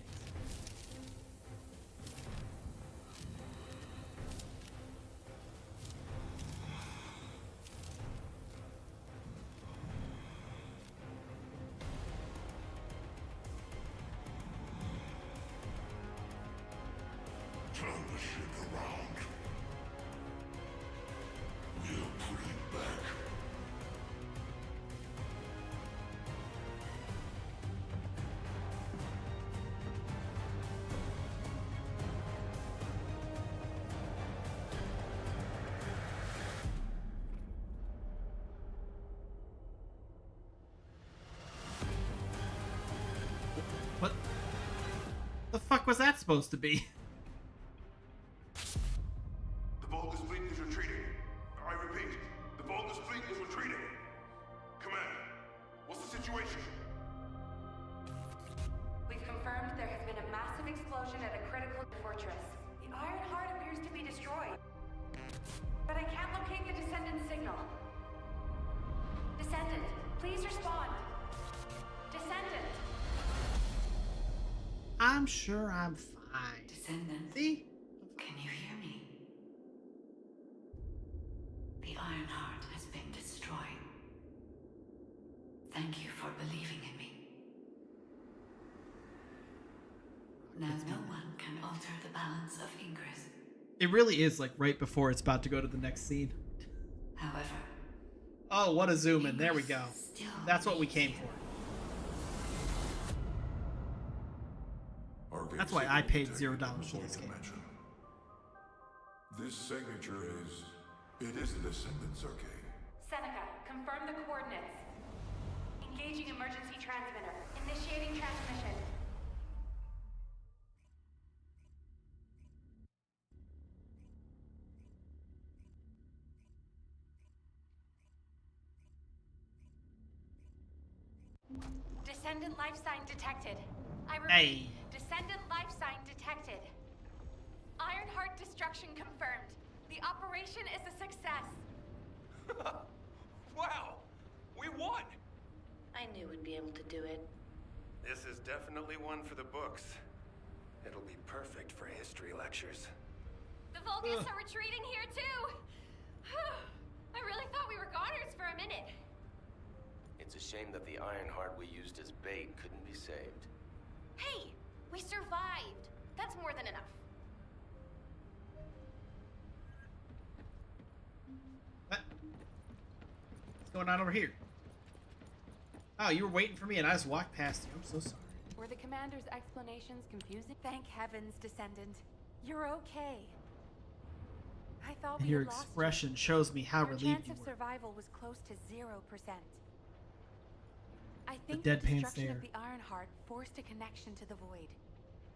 Turn the ship around. We'll put it back. What the fuck was that supposed to be? The Vulgus fleet is retreating. I repeat, the Vulgus fleet is retreating. Command, what's the situation? We've confirmed there has been a massive explosion at a critical fortress. The Iron Heart appears to be destroyed. But I can't locate the Descendant signal. Descendant, please respond. Descendant. I'm sure I'm fine. Descendant, See? can you hear me? The Iron Heart has been destroyed. Thank you for believing in me. Now no one can alter the balance of Ingress. It really is like right before it's about to go to the next scene. However, Oh, what a zoom in. There we go. still That's what we needs came you. for. That's why I paid $0 for this game. This signature it is the Descendant's arcade. Seneca, confirm the coordinates. Engaging emergency transmitter. Initiating transmission. Descendant life sign detected. I repeat, Hey. Descendant life sign detected. Ironheart destruction confirmed. The operation is a success. Wow! We won! I knew we'd be able to do it. This is definitely one for the books. It'll be perfect for history lectures. The Vulgus are retreating here too. I really thought we were goners for a minute. It's a shame that the Iron Heart we used as bait couldn't be saved. Hey, we survived. That's more than enough. What? What's going on over here? Oh, you were waiting for me and I just walked past you. I'm so sorry. Were the commander's explanations confusing? Thank heavens, Descendant. You're okay. I thought And we your had lost expression shows me how you. Your relieved chance you of were. survival was close to 0%. I think deadpan destruction stare. of the Iron Heart forced a connection to the Void.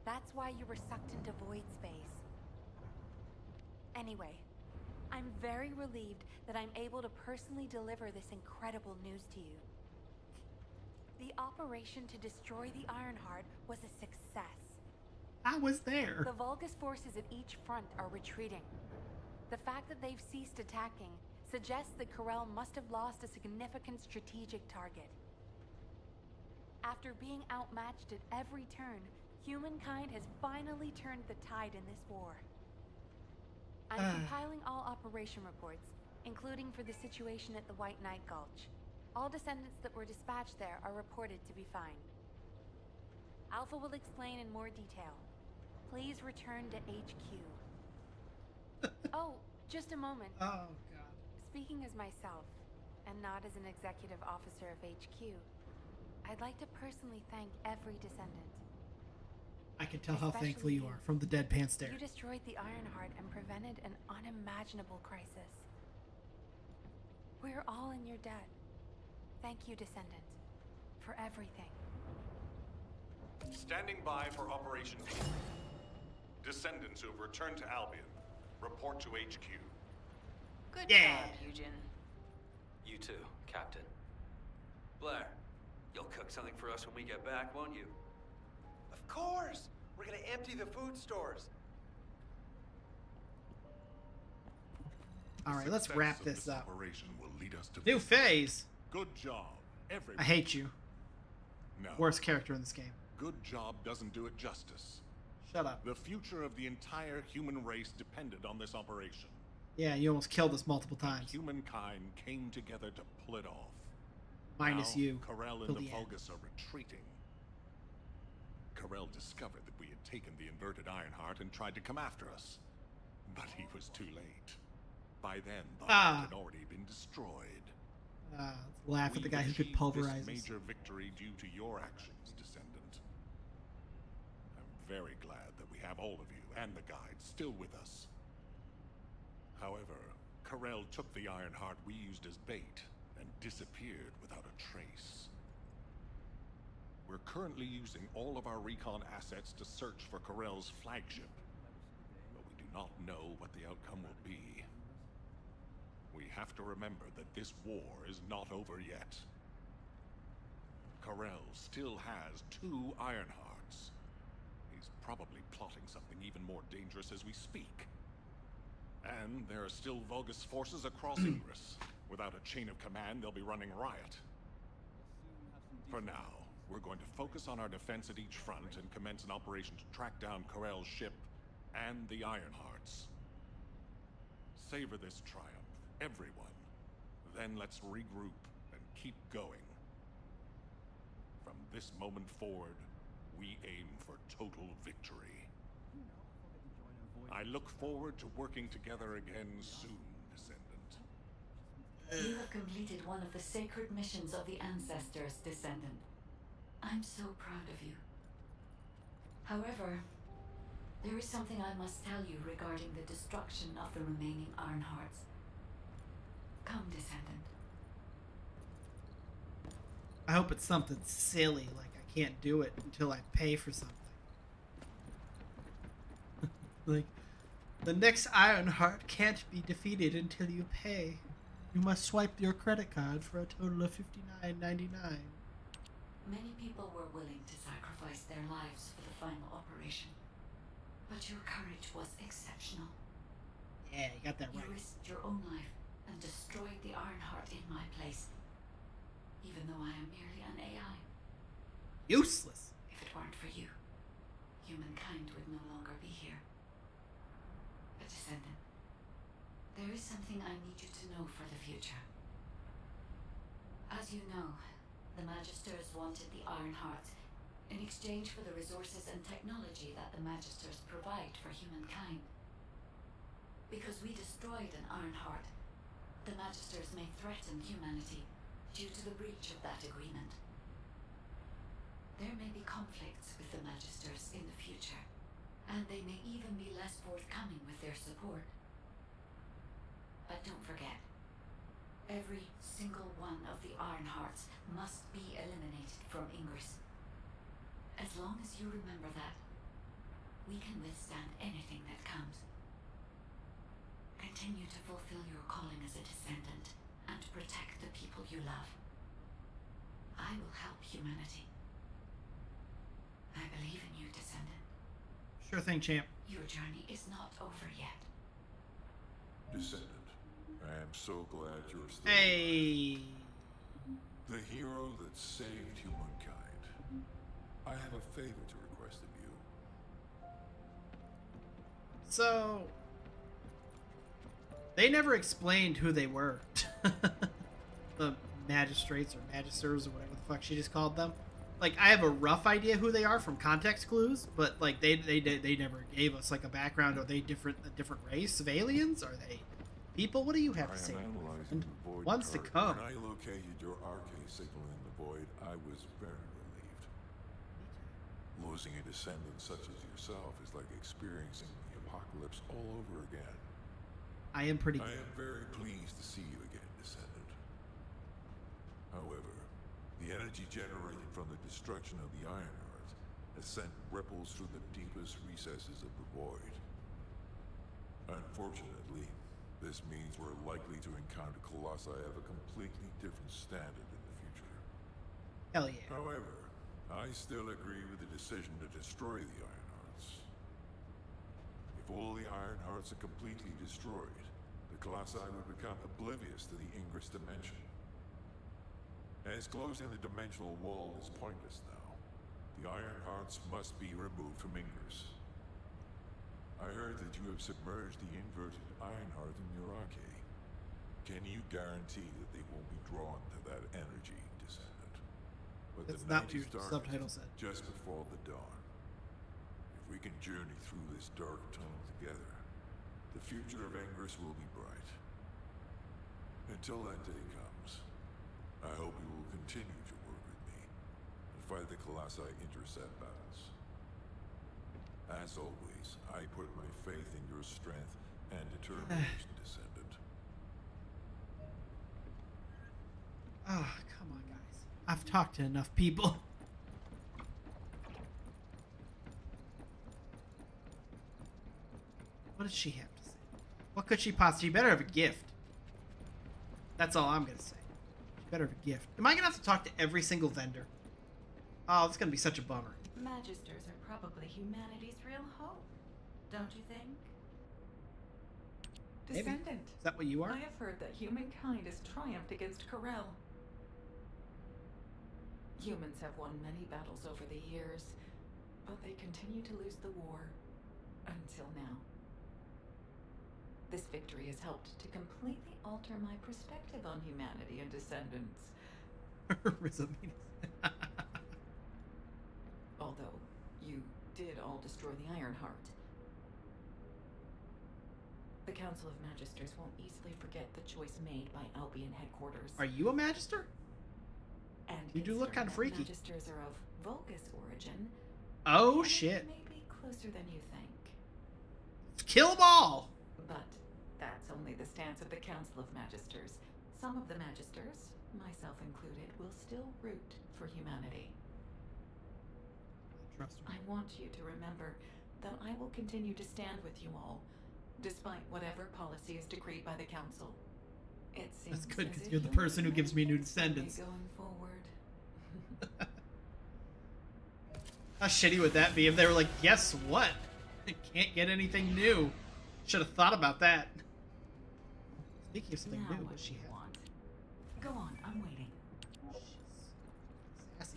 That's why you were sucked into Void space. Anyway, I'm very relieved that I'm able to personally deliver this incredible news to you. The operation to destroy the Iron Heart was a success. I was there. The Vulgus forces at each front are retreating. The fact that they've ceased attacking suggests that Corel must have lost a significant strategic target. After being outmatched at every turn, humankind has finally turned the tide in this war. I'm compiling all operation reports, including for the situation at the White Knight Gulch. All descendants that were dispatched there are reported to be fine. Alpha will explain in more detail. Please return to HQ. Oh, just a moment. Oh, God. Speaking as myself, and not as an executive officer of HQ, I'd like to personally thank every descendant. I can tell how Especially thankful you you. are from the deadpan stare. You destroyed the Iron Heart and prevented an unimaginable crisis. We're all in your debt. Thank you, Descendant, for everything. Standing by for Operation P. Descendants who have returned to Albion, report to HQ. Good Yeah. job, Eugen. You too, Captain. Blair, you'll cook something for us when we get back, won't you? Of course! We're gonna empty the food stores. All right, let's Success wrap of this up. Operation will lead us to New victory. phase. Good job, everyone. I hate you. No. Worst character in this game. Good job doesn't do it justice. Shut up. The future of the entire human race depended on this operation. Yeah, you almost killed us multiple times. Humankind came together to pull it off. Minus Now, you. Corel till and the the end. Vulgus are retreating. Corel discovered that we had taken the inverted Ironheart and tried to come after us. But he was too late. By then, the heart had already been destroyed. Let's laugh at the guy who could We've pulverize achieved us. this major victory due to your actions, Descendant. I'm very glad that we have all of you and the guide still with us. However, Corel took the Ironheart we used as bait and disappeared without a trace. We're currently using all of our recon assets to search for Corel's flagship, but we do not know what the outcome will be. We have to remember that this war is not over yet. Corel still has 2 Ironhearts. He's probably plotting something even more dangerous as we speak. And there are still Vulgus forces across Ingress. Without a chain of command, they'll be running riot. For now, we're going to focus on our defense at each front and commence an operation to track down Corel's ship and the Ironhearts. Savor this triumph, everyone. Then let's regroup and keep going. From this moment forward, we aim for total victory. I look forward to working together again soon, Descendant. You have completed one of the sacred missions of the ancestors, Descendant. I'm so proud of you. However, there is something I must tell you regarding the destruction of the remaining Ironhearts. Come, Descendant. I hope it's something silly, like I can't do it until I pay for something. Like, the next Ironheart can't be defeated until you pay. You must swipe your credit card for a total of $59.99. Many people were willing to sacrifice their lives for the final operation. But your courage was exceptional. Yeah, you got that right. You risked your own life and destroyed the Ironheart in my place. Even though I am merely an AI. Useless. If it weren't for you, humankind would no longer be here. But Descendant, there is something I need you to know for the future. As you know, the Magisters wanted the Ironheart in exchange for the resources and technology that the Magisters provide for humankind. Because we destroyed an Ironheart, the Magisters may threaten humanity due to the breach of that agreement. There may be conflicts with the Magisters in the future, and they may even be less forthcoming with their support. But don't forget, every single one of the Ironhearts must be eliminated from Ingress. As long as you remember that, we can withstand anything that comes. Continue to fulfill your calling as a Descendant and protect the people you love. I will help humanity. I believe in you, Descendant. Sure thing, champ. Your journey is not over yet. Descendant, I am so glad you're still Hey. the hero that saved humankind. I have a favor to request of you. So, they never explained who they were. The magistrates or magisters or whatever the fuck she just called them. Like, I have a rough idea who they are from context clues, but like they never gave us like a background. Are they a different race of aliens? Are they people? What do you have to say? Analyzing the void Wants to target. come. When I located your RK signal in the void, I was very relieved. Losing a descendant such as yourself is like experiencing the apocalypse all over again. I am pretty I good. am very pleased to see you again, Descendant. However, the energy generated from the destruction of the Ironheart has sent ripples through the deepest recesses of the void. Unfortunately, this means we're likely to encounter colossi of a completely different standard in the future. Hell yeah. However, I still agree with the decision to destroy the Ironhearts. If all the Ironhearts are completely destroyed, the Colossi would become oblivious to the Ingress dimension. As closing the dimensional wall is pointless now, the Iron Hearts must be removed from Ingress. I heard that you have submerged the inverted Iron Heart in your arcade. Can you guarantee that they won't be drawn to that energy, Descendant? But That's the not night what your is darkest subtitle said. just before the dawn. If we can journey through this dark tunnel together, the future of Ingress will be bright. Until that day comes, I hope you will continue to work with me and fight the Colossi intercept battles. As always, I put my faith in your strength and determination, Descendant. Oh, come on, guys. I've talked to enough people. What does she have to say? What could she possibly... She better have a gift. That's all I'm going to say. She better have a gift. Am I going to have to talk to every single vendor? Oh, it's going to be such a bummer. Magisters are probably humanity's real hope, don't you think? Maybe. Descendant. Is that what you are? I have heard that humankind has triumphed against Corel. Humans have won many battles over the years, but they continue to lose the war until now. This victory has helped to completely alter my perspective on humanity and Descendants. Although you did all destroy the Ironheart. The Council of Magisters won't easily forget the choice made by Albion headquarters. Are you a Magister? And you do look kind of freaky. Magisters are of Vulgus origin. Oh shit! Maybe closer than you think. Kill them all. But that's only the stance of the Council of Magisters. Some of the Magisters, myself included, will still root for humanity. Trust me. I want you to remember that I will continue to stand with you all, despite whatever policy is decreed by the Council. It seems That's good as because if you're the you'll person who gives me new Descendants. going forward. How shitty would that be if they were like, guess what? I can't get anything new. Should have thought about that. Speaking of something Now new, what does she you have? want? Go on, I'm waiting. Sassy.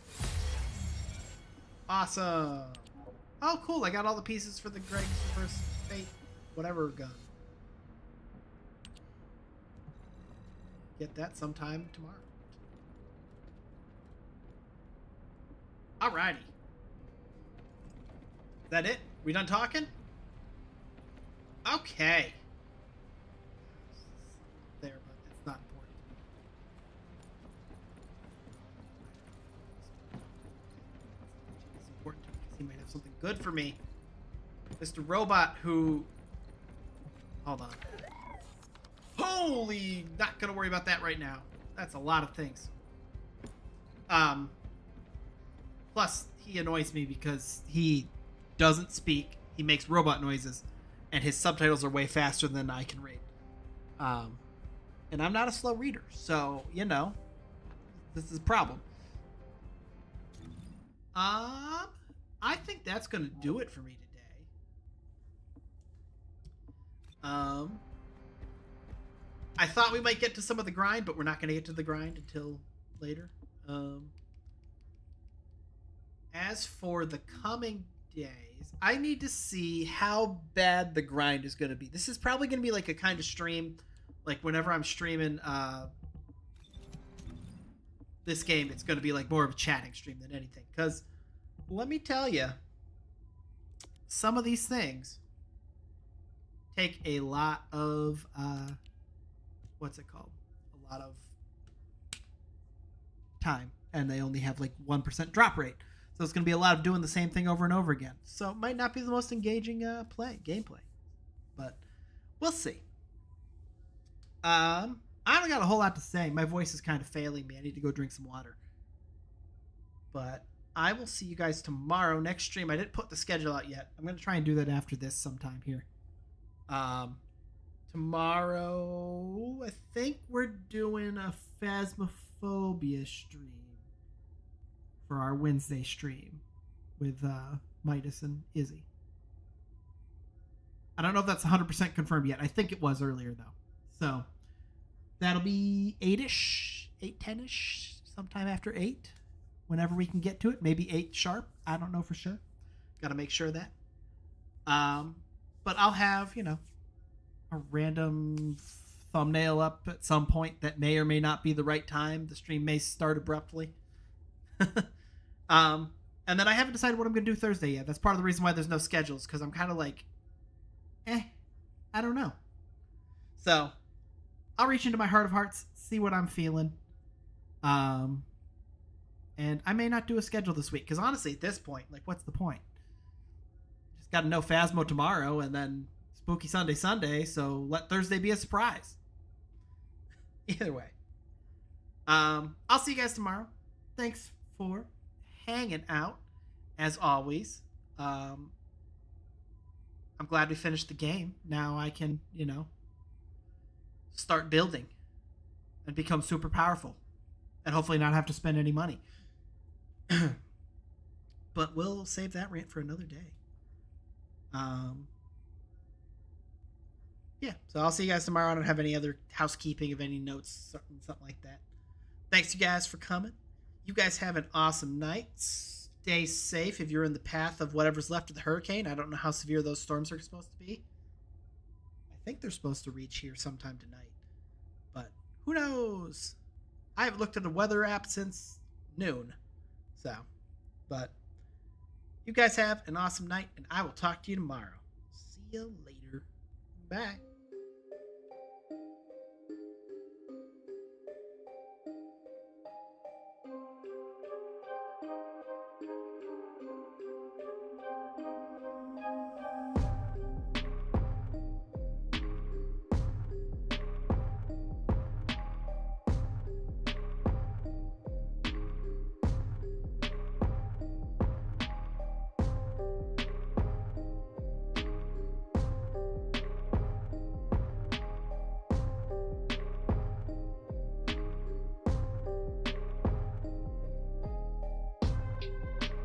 Awesome. Oh, cool. I got all the pieces for the Greg's first fate, whatever gun. Get that sometime tomorrow. Alrighty. Is that it? We done talking? Okay. There, but it's not important. It's important to me because he might have something good for me. Mr. Robot who... Hold on. Holy! Not gonna worry about that right now. That's a lot of things. Plus, he annoys me because he doesn't speak. He makes robot noises. And his subtitles are way faster than I can read. And I'm not a slow reader. So, you know. This is a problem. I think that's gonna do it for me today. I thought we might get to some of the grind, but we're not going to get to the grind until later. As for the coming days, I need to see how bad the grind is going to be. This is probably going to be like a kind of stream, like whenever I'm streaming this game, it's going to be like more of a chatting stream than anything. Because let me tell you, some of these things take a lot of... what's it called? A lot of time, and they only have like 1% drop rate. So it's going to be a lot of doing the same thing over and over again. So it might not be the most engaging gameplay, but we'll see. I don't got a whole lot to say. My voice is kind of failing me. I need to go drink some water. But I will see you guys tomorrow. Next stream. I didn't put the schedule out yet. I'm going to try and do that after this sometime here. Tomorrow, I think we're doing a Phasmophobia stream for our Wednesday stream with Midas and Izzy. I don't know if that's 100% confirmed yet. I think it was earlier, though. So that'll be 8-ish, 8, 10-ish, sometime after 8, whenever we can get to it. Maybe 8 sharp. I don't know for sure. Got to make sure of that. But I'll have, a random thumbnail up at some point that may or may not be the right time. The stream may start abruptly. And then I haven't decided what I'm going to do Thursday yet. That's part of the reason why there's no schedules, because I'm kind of like, I don't know. So I'll reach into my heart of hearts, see what I'm feeling. And I may not do a schedule this week, because honestly, at this point, like, what's the point? Just got to know Phasmo tomorrow, and then Spooky Sunday, so let Thursday be a surprise. Either way. I'll see you guys tomorrow. Thanks for hanging out, as always. I'm glad we finished the game. Now I can, start building and become super powerful and hopefully not have to spend any money. But we'll save that rant for another day. Yeah, so I'll see you guys tomorrow. I don't have any other housekeeping of any notes, something like that. Thanks, you guys, for coming. You guys have an awesome night. Stay safe if you're in the path of whatever's left of the hurricane. I don't know how severe those storms are supposed to be. I think they're supposed to reach here sometime tonight. But who knows? I haven't looked at a weather app since noon. So, but you guys have an awesome night, and I will talk to you tomorrow. See you later. Bye.